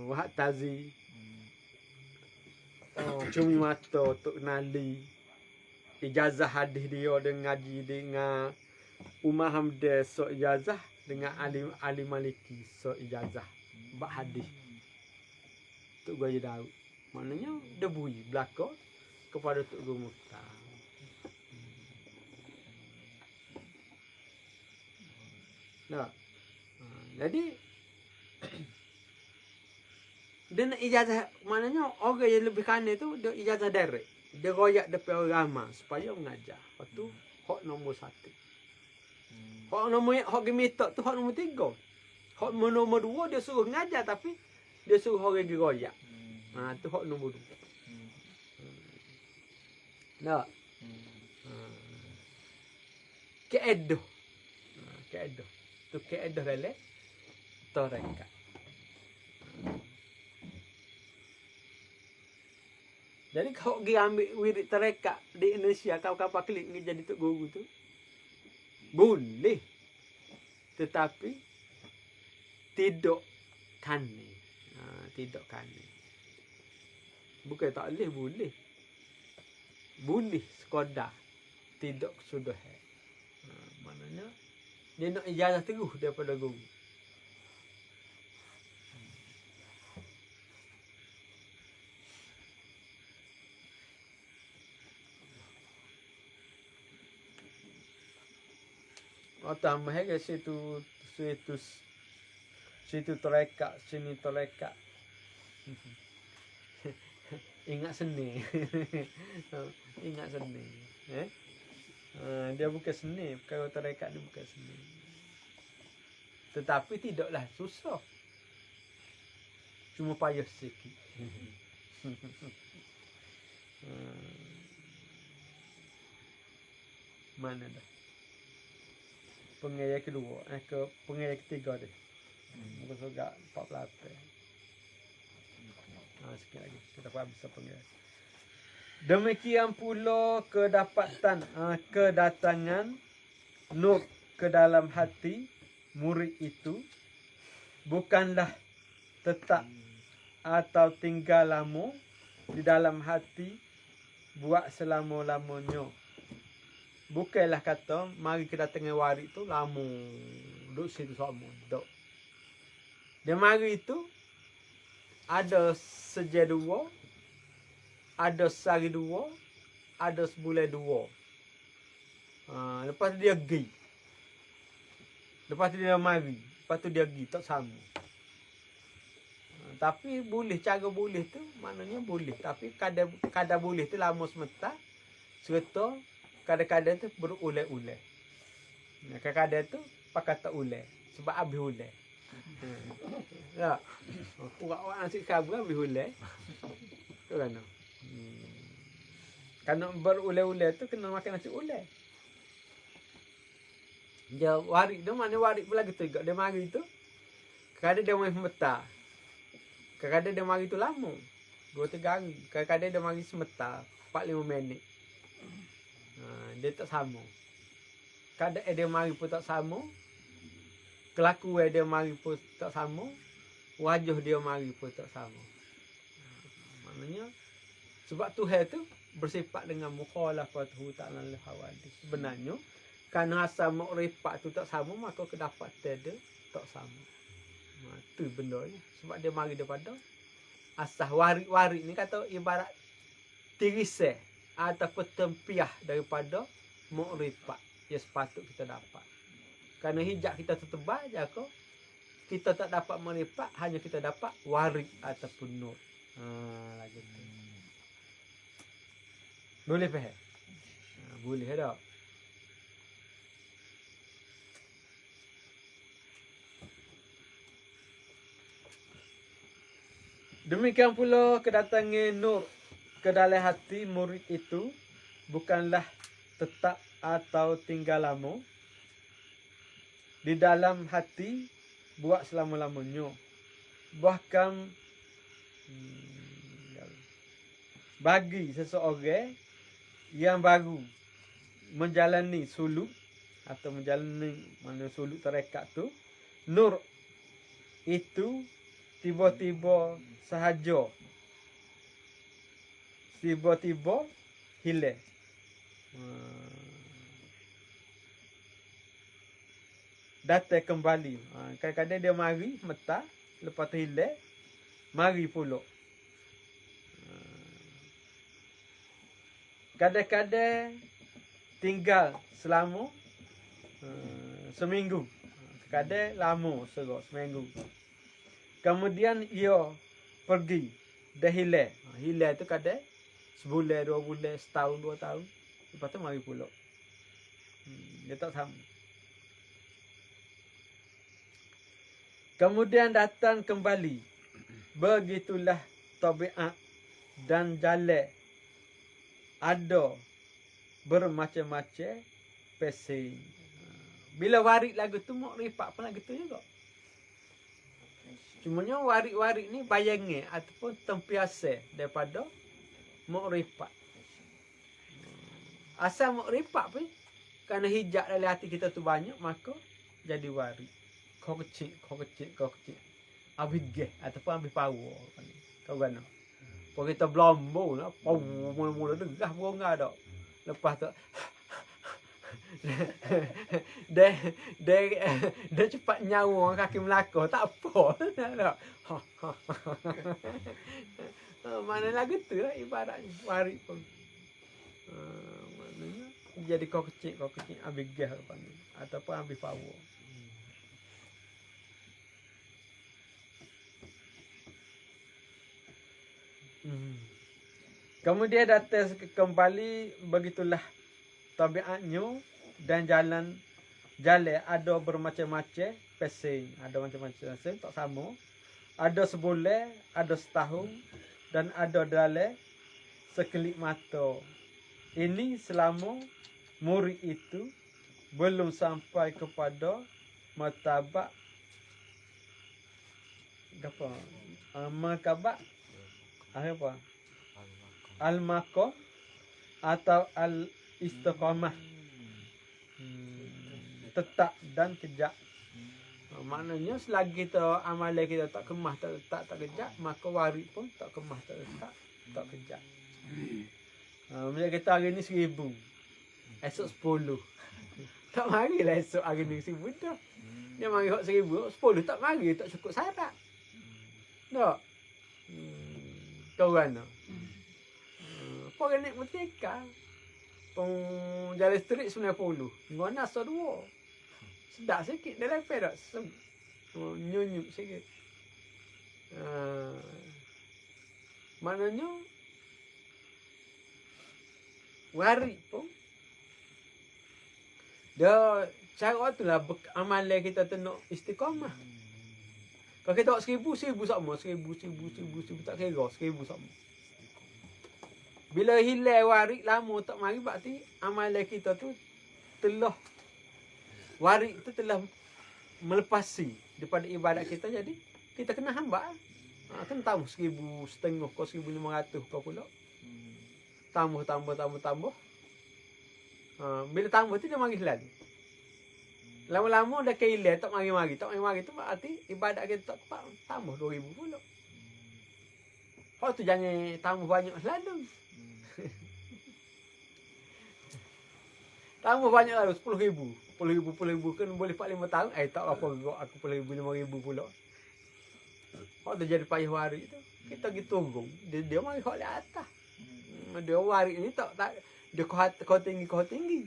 Wahab Tazi, cumi mata Tok Nali, ijazah hadis dia dengan ngaji dengan Umar Hamdeh so ijazah dengan Ali Maliki so ijazah bab hadis. Tok Guru Daud maknanya dia bui belaka kepada Tok Guru Mukhtar. Jadi dia nak ijazah, maknanya orang yang lebih kanan tu dia ijazah direct. Dia royak depan orang ramai supaya mengajar. Lepas tu hak nombor 1. Hak gemitok tu hak nombor 3. Hak nombor 2 dia suruh mengajar tapi dia suruh orang pergi royak. Tu hak nombor 2. Nak. Keedoh. Keedoh. Tu keedoh dalam tarekat. Jadi kau pergi ambil wirid tarekat di Indonesia, kau kapal klik ni jadi Tok Guru tu. Boleh. Tetapi tidak kani. Tidak kani. Bukan tak boleh, boleh. Boleh sekadar tidak sudah. Maknanya dia nak ijazah terus daripada guru. Tambah ke situ tarekat, sini tarekat. Ingat seni. Ingat seni. Dia bukan seni, kalau tarekat ni bukan seni. Tetapi tidaklah susah. Cuma payah sikit. Mana dah? Pengajar kedua, pengajar ketiga dia. Muka surga 48. Sikit lagi. Kita habis pengajar. Demikian pula kedatangan nur ke dalam hati murid itu bukanlah tetap atau tinggal lama di dalam hati buat selama-lamanya. Bukanlah kata mari kedatangan waris tu lama duduk situ sama. Duk. Dia mari itu ada sejak 2, ada sehari 2, ada sebulan 2. Lepas tu dia pergi. Lepas tu dia mari. Lepas tu dia pergi. Tak sama. Tapi boleh, cara boleh tu maknanya boleh. Tapi kadang boleh tu lama sementara. Serta kadang-kadang tu berulang-ulang. Kadang-kadang tu pakai tak ulang. Sebab habis ulang. Ya. Orang nasi kabur habis ulang. Tu kan? Kalau berulang-ulang tu kena makan nasi ulang. Dia warik tu mana warik pula gitu juga. Dia mari tu kadang dia main semetar. Kadang dia mari tu lama. 2-3 hari. Kadang dia mari semetar 4-5 minit. Dia tak sama. Kadang dia mari pun tak sama. Kelakuan dia mari pun tak sama. Wajah dia mari pun tak sama. Maknanya sebab Tuhan tu bersifat dengan mukhalafatuhu ta'ala lil hawadis. Sebenarnya kerana asal makrifat tu tak sama, maka kedapatan dia tak sama. Tu benda ni. Sebab dia mari daripada asal warik-warik ni kata ibarat tirisai ataupun tempiah daripada makrifat yang sepatut kita dapat. Karena hijab kita tertebal je kau. Kita tak dapat melipat, hanya kita dapat warik ataupun nur. Lagi tu. Boleh faham? Boleh tak? Demikian pula kedatangan nur ke dalam hati murid itu bukanlah tetap atau tinggal lama. Di dalam hati buat selama-lamanya. Bahkan bagi seseorang yang baru menjalani suluk atau menjalani mana suluk tarekat tu, nur itu tiba-tiba sahaja tiba-tiba hilang. Datang kembali. Kadang-kadang dia mari meta, lepas tu hilang, mari pula. Kadang-kadang tinggal selama seminggu. Kadang lama serok seminggu. Kemudian ia pergi, dah hilang. Hilang tu kadang sebulan, 2 bulan, setahun, 2 tahun. Lepas tu mari pula. Dia tak sama. Kemudian datang kembali. Begitulah tabiat dan jalan ada bermacam-macam pesing. Bila warik lagu tu mak ripak pun lagu tu juga. Cumanya warik-warik ni bayangan ataupun tempiasa daripada mak ripak. Asal mak ripak pun kerana hijab dalam hati kita tu banyak, maka jadi warik. Kau kecil. Habis geh ataupun habis power. Kau gana. Kalau kita belombo lah, mula-mula degah bunga dah. Lepas tu dia cepat nyawa kaki melaka, tak apa. Mana lagu tu lah ibaratnya warik pun. Maknanya jadi kau kecil habis geh ataupun habis power. Kemudian datang kembali, begitulah tabiatnya dan jalan ada bermacam-macam pesing, ada macam-macam pesing tak sama. Ada sebulan, ada setahun dan ada dalam sekelip mata. Ini selama murid itu belum sampai kepada martabat martabat apa? Al-Maqqah atau Al-Istiqamah. Tetap dan kejap. Maknanya selagi kita amalan kita tak kemah, tak kejap, maka warik pun tak kemah, tak kejap. Bila kita hari ni 1000, esok 10. Tak marilah esok hari ni 1000 dah. Dia mari 1000, 10 tak mari, tak cukup syarat. Tak? Kau kan? Orang naik merdeka. Jalan street 90. Mana asal 2. Sedap sikit dia lepas tak? Nyunyuk sikit. Maknanya warik pun dia cara tu lah amalan kita tu nak istiqamah. Kalau kita buat 1000 sama. 1000 tak kira. 1000 sama. Bila hilang warik lama tak mari, berarti amalan kita tu telah warik tu telah melepasi daripada ibadat kita, jadi kita kena hamba. Kena tambah 1,500 kau 1,500 kau pula. Tambah. Bila tambah tu dia mari selalu. Lama-lama dah kehilang tak mari tu berarti ibadat kita tak tambah 2,000 pula. Kau tu jangan tambah banyak selalu. Tambah banyak lalu 10,000 kan boleh 4-5 tahun. Tak apa aku 10,000 5,000 pula. Kau tu jadi payah warik tu. Kita gitu tunggu. Dia mari hak di atas. Dia warik ni tak dia kau tinggi.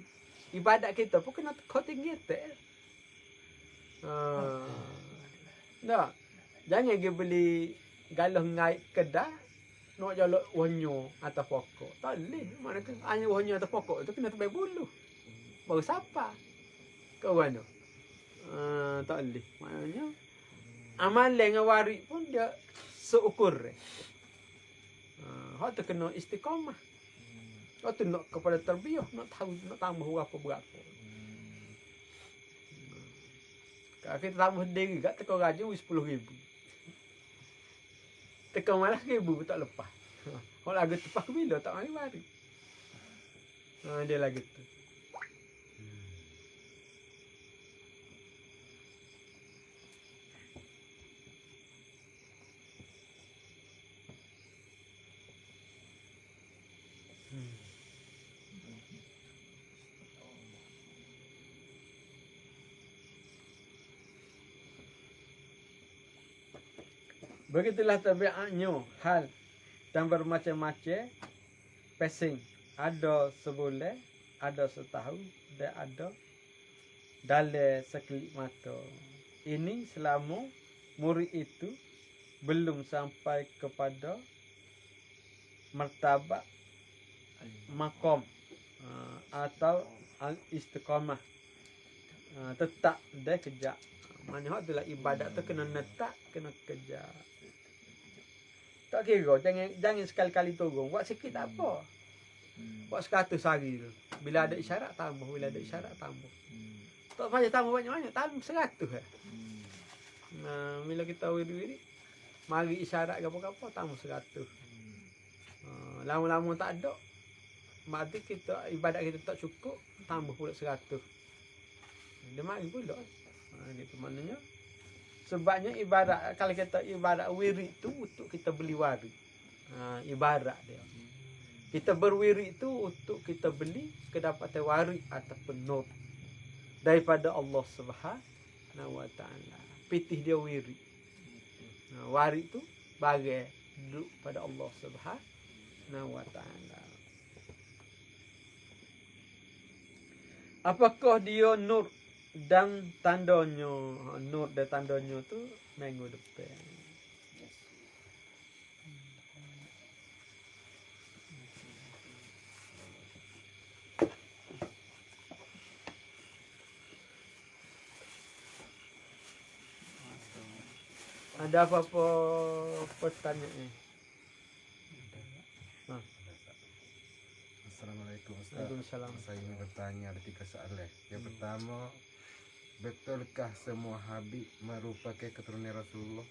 Ibadat kita pun kena kau tinggi tak. Nah, jangan pergi beli galah ngai kedah nak jaluk wonyo atau pokok. Tak boleh. Mana kan hanya wonyo atau pokok tu kena tebai bulu. Baru siapa? Kau mana? Tak boleh. Maknanya amalan dengan waris pun dia seukur. Hak tu kena istiqamah. Hak tu nak kepada tarbiyah, nak tahu, nak tambah berapa. Kalau kita tambah sendiri kat tekau gaji 10,000. Tekau malah 1,000 tak lepas. Kalau lagu tepat bila tak mari mari. Dia lagi tu. Begitulah tabiatnya hal dan bermacam-macam pesing. Ada sebulan, ada setahun, dan ada dalam sekelip mata. Ini selama murid itu belum sampai kepada martabat makom atau al-istiqamah. Tetap dia kejap. Mana itulah ibadat tu kena netak, kena kejar. Tak kira, jangan sekali-kali tolong. Buat sikit tak apa. Buat 100 hari tu. Bila ada isyarat tambah, bila ada isyarat tambah. Tak payah tambah banyak-banyak, tambah 100 lah. Bila kita wirid-wirid, mari isyarat ke apa-apa, tambah 100. Lama-lama tak ada. Berarti kita ibadat kita tak cukup, tambah pula 100. Dia mari pula. Gitu maknanya. Sebabnya ibarat, kalau kita ibarat wirid tu untuk kita beli warid. Ibarat dia. Kita berwirid tu untuk kita beli kedapatan warid ataupun nur daripada Allah Subhanahu Wa Taala. Pitih dia wirid. Warid tu bagai duduk pada Allah Subhanahu Wa Taala. Apakah dia nur dan tandanya? Nur dan tandanya tu minggu depan. Ada apa-apa pertanyaan? Assalamualaikum Ustaz. Waalaikumsalam. Saya ingin bertanya ada 3 soalan. Yang pertama, betulkah semua Habib merupakan keturunan Rasulullah?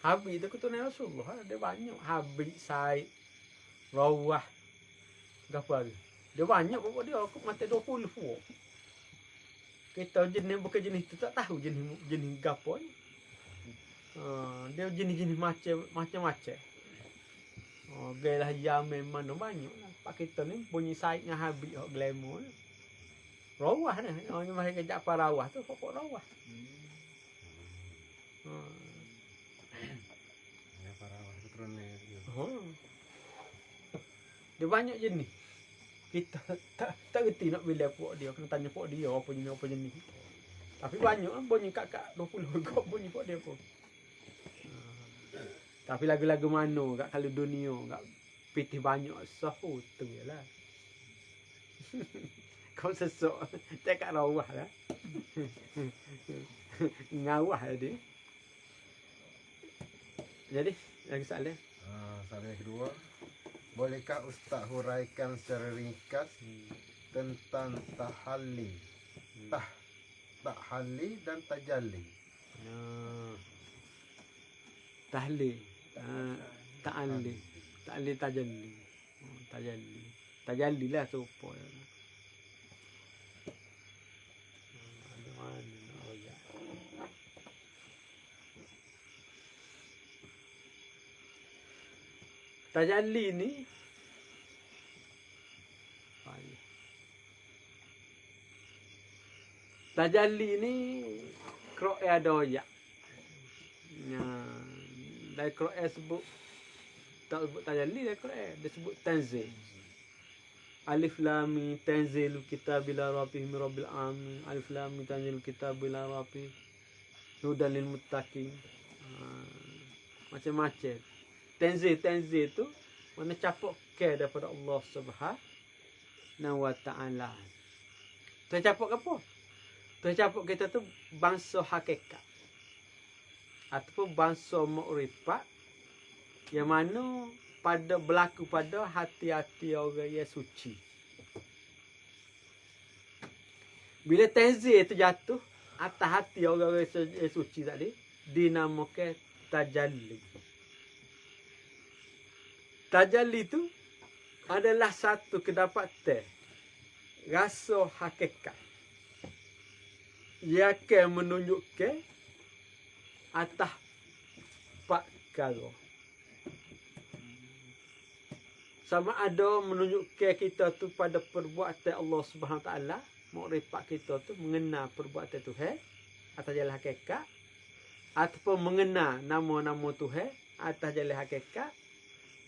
Habib itu keturunan Rasulullah. Ada banyak. Habib, Said, Rawah. Apa lagi? Dia banyak pokok dia. Aku mati 20 pokok. Kita jenis bukan jenis tu tak tahu jenis gapo ni. Dia jenis-jenis macam-macam. Gaya Yaman mana banyak lah. Pak kita ni bunyi Said dengan Habib hok glamour. Rawah ni. Orang masih kejap apa rawah tu pokok rawah. Ya para keturunan dia. Dia banyak jenis. Kita tak reti nak bila pokok dia. Kena tanya pokok dia apa jenis. Tapi banyak lah. Bunyi kakak 20 kok bunyi pokok dia pun. Tapi lagu-lagu mana kat kalau dunia kat pitih banyak sahu tu jelah. Kau sesok tak kat rawah lah. Ngawah dia. Jadi yang soalan. Soalan yang kedua, bolehkah Ustaz huraikan secara ringkas tentang tahalli? Tahalli dan tajalli. Tahlil. Ta'alli. Ta'alli tajalli. Tajalli. Tajalli lah serupa. Tajalli ni tajalli ni krok ada ya. Dari Quran sebut tak sebut tajalli, dari Quran dia sebut tanzil. Alif lam mim tanzilul kitab bila rabbihim rabbil alamin. Alif lam mim tanzilul kitab bila rabbih hudan lil muttaqin. Macam-macam. Tanzil tu mana capuk ke daripada Allah Subhanahu wa taala. Tercapuk apa? Tercapuk kita tu bangsa hakikat ataupun bangsa makrifat yang mana pada berlaku pada hati-hati orang yang suci. Bila tanzil itu jatuh atas hati orang yang suci tadi, dinamakan tajalli. Tajalli itu adalah satu kedapatan rasa hakikat yang akan menunjukkan atas empat perkara. Sama ada menunjukkan kita tu pada perbuatan Allah Subhanahu Wa Taala, makrifat kita tu mengenal perbuatan Tuhan atas jalan hakikat, ataupun mengenal nama-nama Tuhan atas jalan hakikat,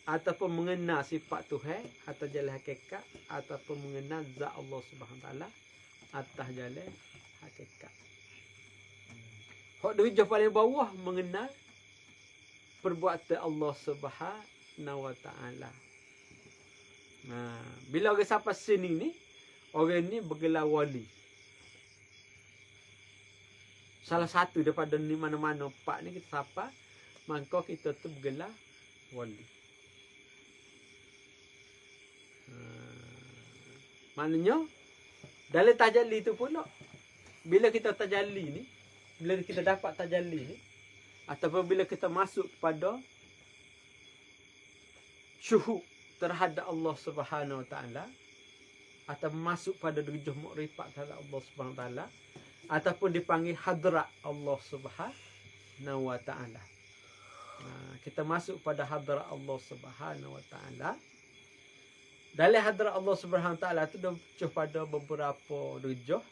ataupun mengenal sifat Tuhan atas jalan hakikat, ataupun mengenal zat Allah Subhanahu Wa Taala atas jalan hakikat. Hak derajat paling bawah mengenal perbuatan Allah Subhanahu Wa Taala. Bila orang sampai sini ni, orang ni bergelar wali. Salah satu daripada ni mana-mana empat ni kita sampai, maka kita tu bergelar wali. Maknanya dalam tajalli tu pula, bila kita tajalli ni, bila kita dapat tajalli ni, ataupun bila kita masuk kepada syuhud terhadap Allah Subhanahu Wa Taala, atau masuk pada derajat makrifat terhadap Allah Subhanahu Wa Taala, ataupun dipanggil hadrat Allah Subhanahu Wa Taala. Kita masuk pada hadrat Allah Subhanahu Wa Taala. Dalam hadrat Allah Subhanahu Wa Taala tu dia pada beberapa derajat.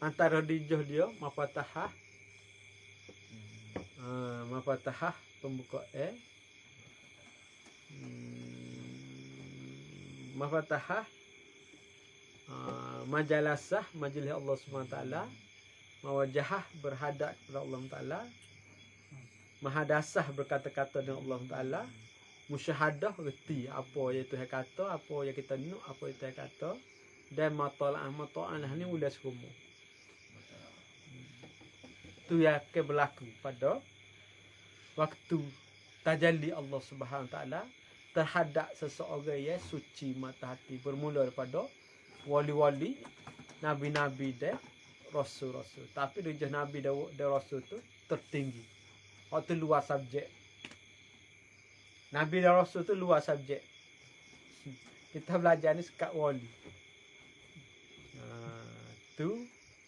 Antara derajat dia mafatahah, mafatahah pembukaan, mafatahah, majalasah, majlis Allah Subhanahu Wa Taala, mawajahah berhadap kepada Allah Taala, mahadasah berkata-kata dengan Allah Taala, musyahadah reti apa yang Tuhan kata, apa yang kita nuk, apa yang Tuhan kata, dan mata'lah ni udah semua. Tu yang akan berlaku pada waktu tajalli Allah Subhanahu Wa Taala terhadap seseorang yang suci mata hati, bermula daripada wali-wali, nabi-nabi dan rasul-rasul. Tapi derajat nabi dan rasul tu tertinggi. Waktu luar subjek. Nabi dan rasul tu luar subjek. Kita belajar ni sekat wali. Tu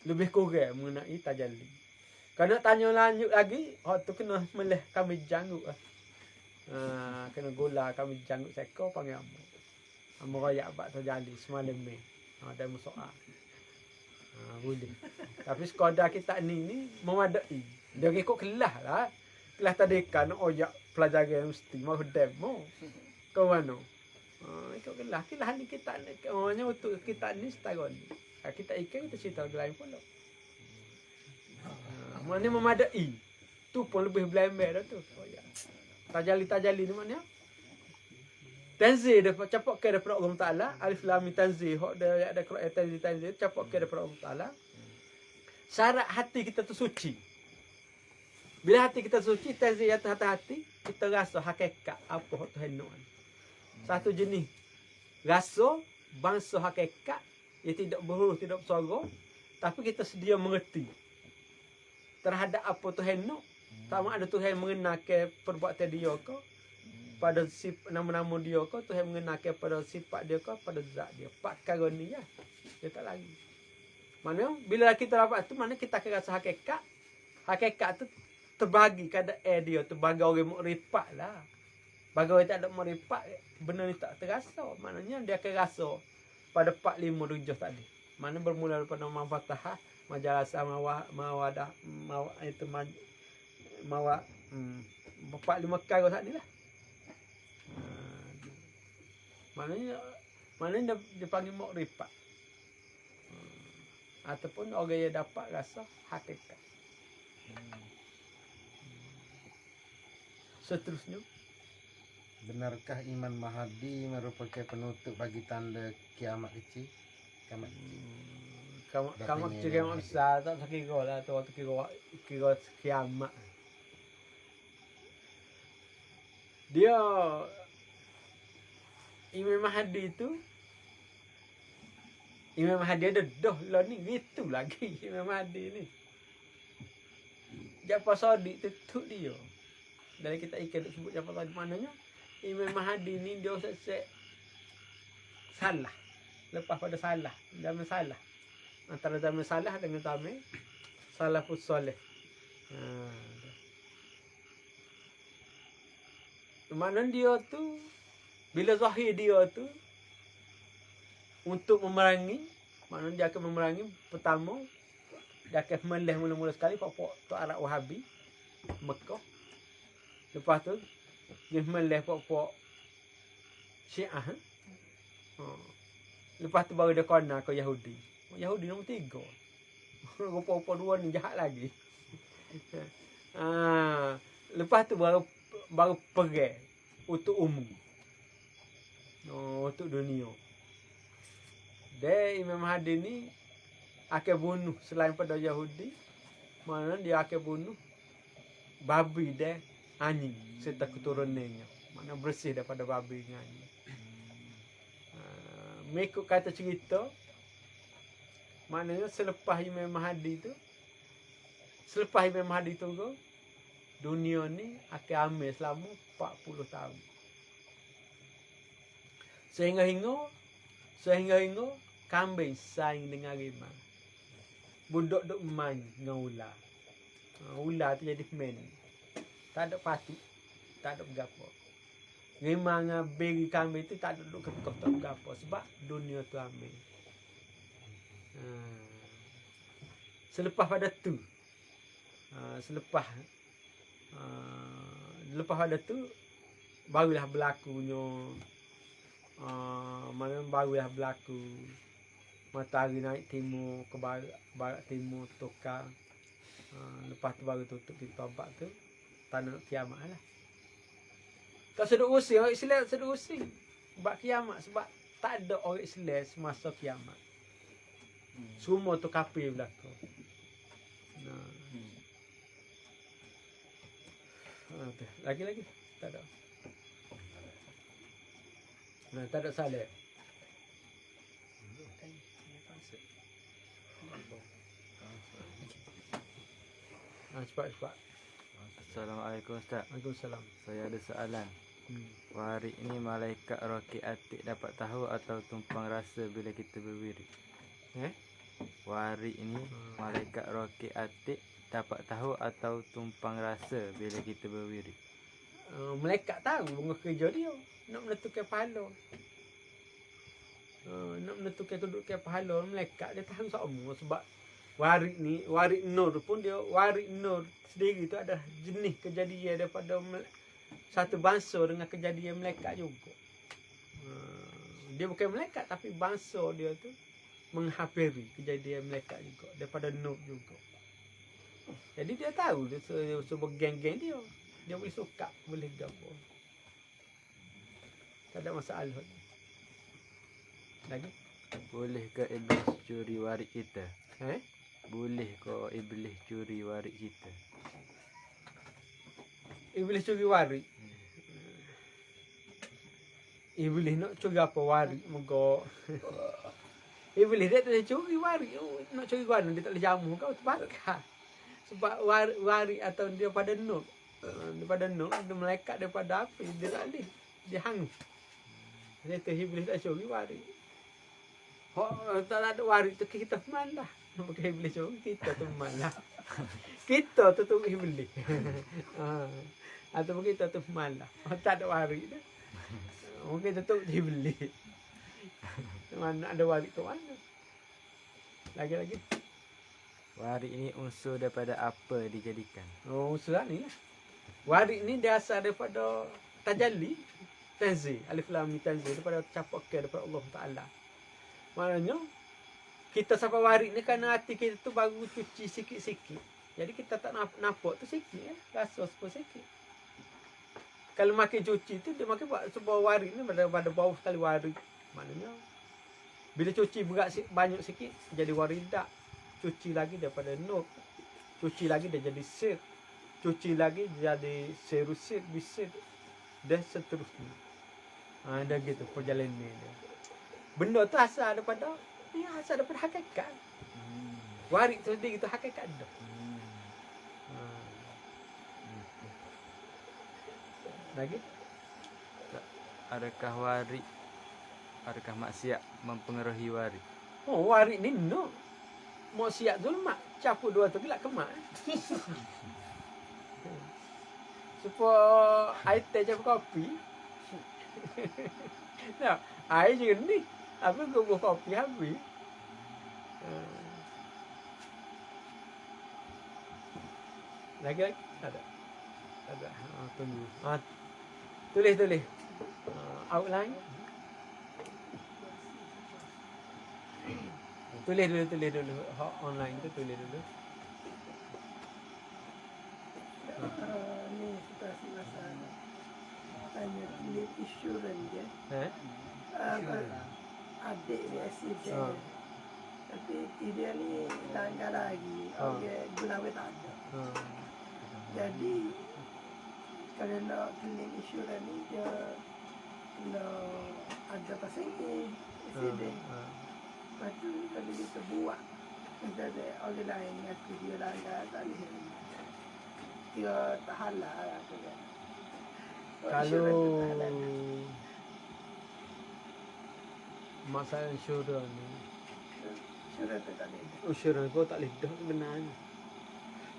lebih kurang mengenai tajalli. Kalau nak tanya lanjut lagi, tu kena melih kami janggut lah. Kena gula kami janggut seko panggil amu. Amu raya abad terjadi semalam ni. Ada musoal. Boleh. Tapi sekadar kita ni memadai. Dia ikut kelas lah. Kelas tadika nak oyak pelajaran mesti mau demo. Kau mana? Ikut kelas. Kelas ni kita ni hanya untuk kita ni setara ni. Kita ikan kita cerita lain pula. Mana memadai. Tu pun lebih belember dah tu. Tajalli ni mana? Tanzil dapat capak ke daripada Allah Taala. Alif lam mim tanzil. Hak dia ada Quran tanzil capak ke daripada Allah Taala. Syarat hati kita tu suci. Bila hati kita suci, tanzil atas hati, kita rasa hakikat apa hak Tuhan nak. Satu jenis rasa bangsa hakikat yang tidak berhuruf, tidak bersuara, tapi kita sedia mengerti terhadap apa Tuhan nak. Sama ada Tuhan mengenakan perbuatan dia ke, pada nama-nama dia ke, Tuhan mengenakan pada sifat dia ke, pada zat dia. Empat perkara ni ya. Dia tak lagi. Mana bila kita dapat tu, mana kita akan rasa hakikat. Hakikat tu terbagi keadaan dia, terbagi orang makrifat lah. Bagi orang tak ada makrifat, benda ni tak terasa. Maknanya dia akan rasa pada 4-5 derajat tadi. Mana bermula daripada mafatahah, majalasah, mawadah, itu mawak 4-5 perkara saat ni lah. Maknanya Maknanya dia panggil makrifat. Ataupun orang yang dapat rasa hakikat. Seterusnya, Benarkah iman Mahdi merupakan penutup bagi tanda kiamat kecil? Kiamat kecil. kamu kira besar tak sekira lah tu waktu kira kiamat. Dia Imam Mahdi tu Imam Mahdi ada dah lah ni gitu lagi Imam Mahdi ni. Jafar Shadiq tu dia. Dari kita ikan sebut Jafar Shadiq maknanya Imam Mahdi ni dia sesek salah. Lepas pada salah, zaman salah. Antara zaman salah dengan zaman salafus soleh. Mana dia tu bila zahir dia tu untuk memerangi, maknanya dia akan memerangi pertama dia akan meleh mula-mula sekali pokok tu Arab Wahabi Mekah. Lepas tu dia meleh pokok Syiah. Lepas tu baru dia kena ke Yahudi. Yahudi nombor 3. Rupa-rupa dua ni jahat lagi. Lepas tu baru pergi untuk umum. Untuk dunia. Dia Imam Mahdi ni akan bunuh selain pada Yahudi. Mana dia akan bunuh babi dia anjing serta keturunannya. Mana bersih daripada babi dengan anjing. Mengikut kata cerita, maknanya selepas Imam Mahdi tu, dunia ni akan ambil selama 40 tahun. Sehingga kambing saing dengan harimau. Budak duk main dengan ular. Ular tu jadi main. Tak ada patut, tak ada berapa. Harimau dengan beri kambing tu tak ada duk kekeh tak berapa sebab dunia tu ambil. Selepas pada tu, lepas pada tu barulah berlakunya barulah berlaku matahari naik timur ke barat timur tukar. Lepas tu baru tutup kita abad tu tanda kiamat lah. Tak sedut using orang Islam, sedut using buat kiamat sebab tak ada orang Islam semasa kiamat. Semua tu kafir berlaku. Lagi tak ada. Tak ada saleh. Cepat. Assalamualaikum Ustaz. Waalaikumsalam. Saya ada soalan. Warik ini malaikat roki atik dapat tahu atau tumpang rasa bila kita berwirid? Warik ini malaikat roki atik dapat tahu atau tumpang rasa bila kita berwirid? Malaikat tahu bunga kerja dia. Nak menentukan pahala. Nak menentukan kedudukan pahala malaikat dia tahu semua sebab warik nur pun dia warik nur sendiri tu ada jenis kejadian daripada satu bangsa dengan kejadian malaikat juga. Dia bukan malaikat tapi bangsa dia tu menghampiri kejadian malaikat juga daripada nur juga. Jadi dia tahu dia sebab geng-geng dia. Dia boleh suka, boleh gapo. Tak ada masalah. Lagi? Boleh ke iblis curi warik kita? Boleh ke iblis curi warik kita? Iblis curi warik. Iblis nak curi apa warik? Moga Iblis dia tak boleh curi warik. Nak curi warik dia tak boleh jamu kau terbakar. Sebab warik atau dia pada nur. Daripada nur, dia malaikat daripada api. Dia tak boleh. Dia hangus. Dia tu iblis tak curi warik. Tak ada warik tu kita malah. Bukan iblis curi, kita tu malah. Kita tu iblis. Atau kita tu malah. Tak ada warik tu. Mungkin tu iblis. Mana ada warik tu mana? Lagi. Warik ini unsur daripada apa dijadikan? Unsur ni lah. Warik ni dia asal daripada tajalli. tanzil, alif lam mim tanzil daripada capak ke daripada Allah Taala. Maknanya kita sampai warik ni kerana hati kita tu baru cuci sikit-sikit. Jadi kita tak nampak tu sikit rasa sikit. Kalau makin cuci tu dia makin buat sebuah warik ni pada bawah sekali warik. Maknanya bila cuci berat banyak sikit jadi waridak. Cuci lagi daripada nur. Cuci lagi dia jadi sir. Cuci lagi jadi serusit bisir dan seterusnya. Dah gitu perjalanan dia. Benda tu asal daripada hakikat. Warik tu sendiri itu hakikat dah. Lagi? Adakah maksiat mempengaruhi warik? Oh, warik ni no. Maksiat zulmat. Campur dua tu gelak kemak. Supaya air teh campur kopi. Nah, air je ni. Apa gubuk kopi habis. Lagi? Ada. Tunggu. Tulis. Outline. Tulis dulu. Online tu tulis dulu. Ni situasi masa tanya pilih insurans dia. Adik dia accident. Tapi dia ni langgar lagi. Orang guna tak ada. Jadi kalau nak claim insurans ni dia nak ada pasal ni accident. Lepas tu kalau kita buat kita ada orang lain ngaku dia langgar tak boleh. Dia tak halal lah tu kan. Kalau masalah insurans ni, Insurans tu tak boleh. insurans kau tak boleh dah sebenarnya.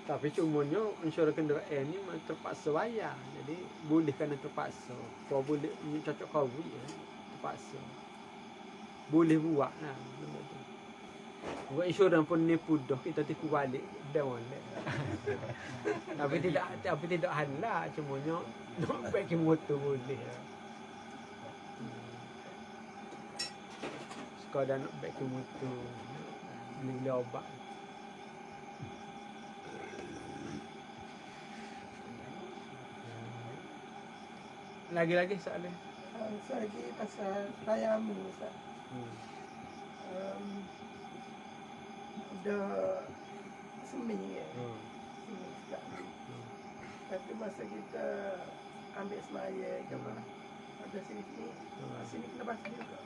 Tapi cumanya insurans kenderaan ni memang terpaksa bayar. Jadi boleh kena terpaksa. Kau boleh cocok kau ya, terpaksa. Boleh buat lah benda tu. Buat insurans pun nipu dah, kita tipu balik dah boleh. tapi tidak halal cumanya nak pakai motor boleh. Sekadar nak pakai motor beli obat. Lagi soalan. Lagi pasal tayamu Ustaz. Dah seming seming sekali. Tapi masa kita ambil semaya ke apa, ada sini kena basuh juga.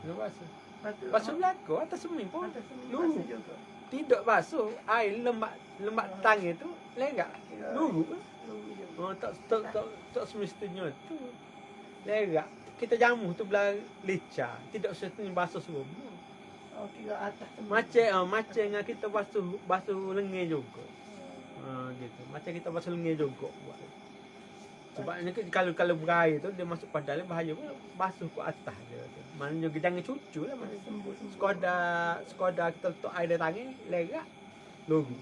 Kena basuh. Basuh Basuh belakang atas seming pun. Atas seming Nunggu. basuh juga. Tidak basuh, air lembab tangan tu lega. Nunggu. Nunggu juga. Oh, tak semestinya tu. Lega. Kita jamu tu belah licah. Tidak semestinya basuh semua. Oh, kira atas seming. Macam yang kita basuh lengan juga. Gitu. Macam kita basuh lengan juga buat. Sebabnya kalau berair tu dia masuk pada dalam bahaya pun basuh ke atas dia tu. Maknanya jangan cucu lah. Sembuh. Sekadar kita letak air di tangan, lega. Logo.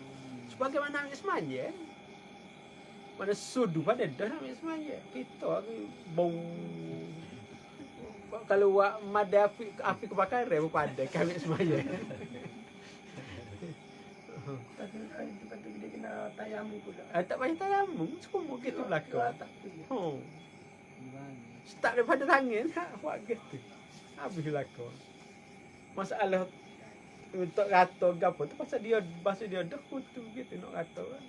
Sebagaimana ambil semaya. Mana sudu pada dah ambil semaya. Kita bau. Kalau mada api kebakaran pun pada ambil semaya. Tapi lepas tu dia kena tayamu pula. Tak payah tayamum, semua gitu belakang. Tak tu. Start daripada tangan, buat gitu. Habis belakang. Masalah untuk rata ke apa tu pasal dia basuh dia dah kutu gitu nak rata kan.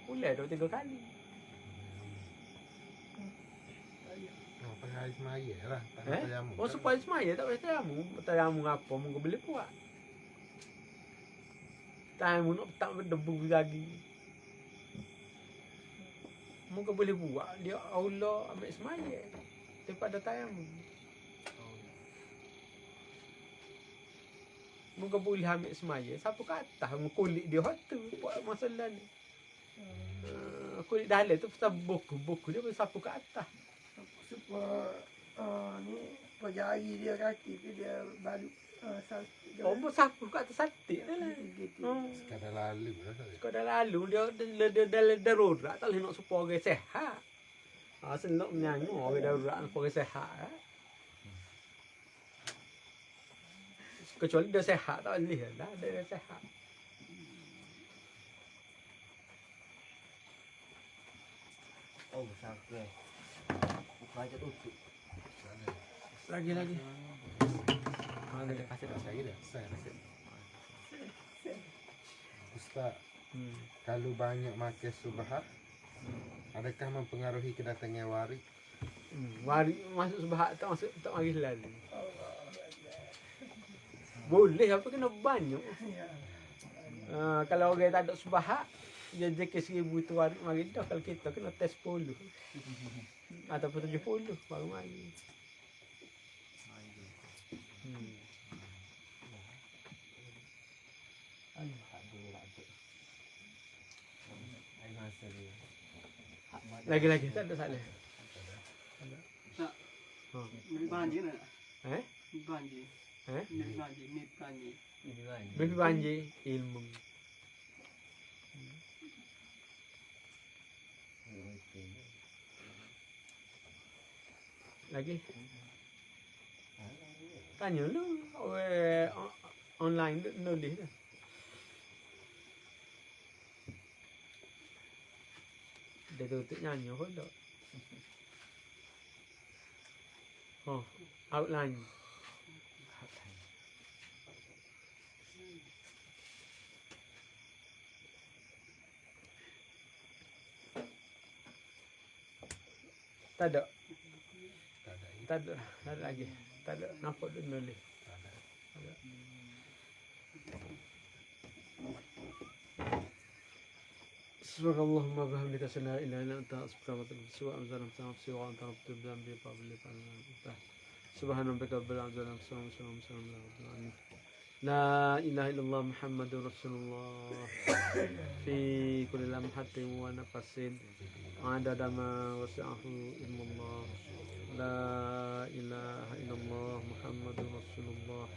Boleh 2-3 kali. Pakai air semaya lah. Tak nak tayamu. Oh supaya semaya tak payah tayamum. Tayamum apa mungkin boleh buat. Tayamum nak tak berdebu lagi. Mungkin boleh buat. Dia Allah ambil semaya daripada tayamum. Mungkin boleh ambil semaya. Siapa kata kulit dia tu buat masalah ni. Kulit dalam tu pasal buku dia pun sapu ke atas. Supaya ni Pagi hari dia kaki tu dia baru Oh, sapu kat atas satik dah lah. gitu. Sekadar lalu lah. Kau dah lalu dia darurat tak boleh nak supaya orang sehat. Senang menyanyi orang darurat nak orang sehat. Kecuali dia sehat tak boleh lah. Dia sehat. Oh, sampai. Buka aja tutup. Lagi. Mana dia kasih dah. Lagi dah. Saya rasa. Ustaz, kalau banyak makan subhat, adakah mempengaruhi kedatangan warik? Warik masuk subhat tak mari lalu. Boleh apa kena banyak. Kalau orang tak ada subhat, dia zikir 1000 tu warik mari dah. Kalau kita kena tes 10 ataupun 70 baru mari. Lagi tak ada salah. Tak. Ha. Mimpi banjir nak? Eh? Mimpi banjir. Eh? Mimpi banjir. Mimpi banjir ilmu. Lagi? Tanya lu orang online tu nulis dah. Dia tutup nyanyi pun tak. Oh, outline. Tak ada. Tak ada lagi. Tak ada. Nampak dia nulis. Tak ada. Subhanallahumma bihamdika la ilaha illa anta astaghfiruka wa atubu ilaik. Nafsi wa anta rabbil dhanbi fa'li fa'ala. Subhanarabbika rabbil izzati amma yasifun. La ilaha illallah Muhammadur Rasulullah fi kulli lamhatin wa nafasin adada ma wasi'ahu ilmullah. La ilaha illallah Muhammadur Rasulullah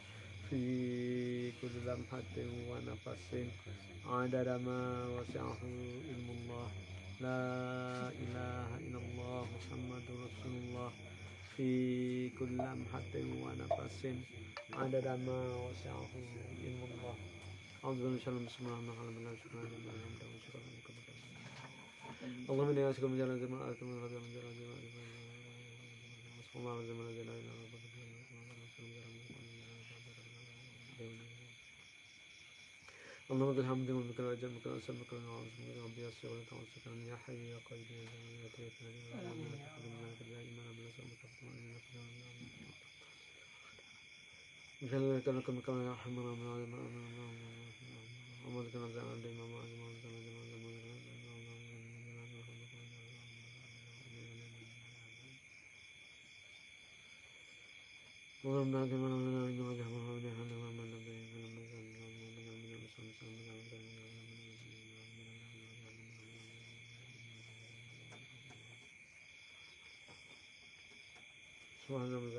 fi kulli lamhatin wa nafasin adada ma wasi'ahu ilmullah. La ilaha illallah Muhammadur Rasulullah fi kulli lamhatin wa nafasin adada ma wasi'ahu ilmullah. A'udzu billahi minasyaitonir rajim. Allahumma inni as'aluka min jalali ma atum wa min jalali ma Allahumma min jalali ma اللهم لك الحمد ولك الرجاء ولك الاسم ولك العظيم ولك ربي يسر ولك توسل يا حي يا قيوم يا توكل Subhanallah.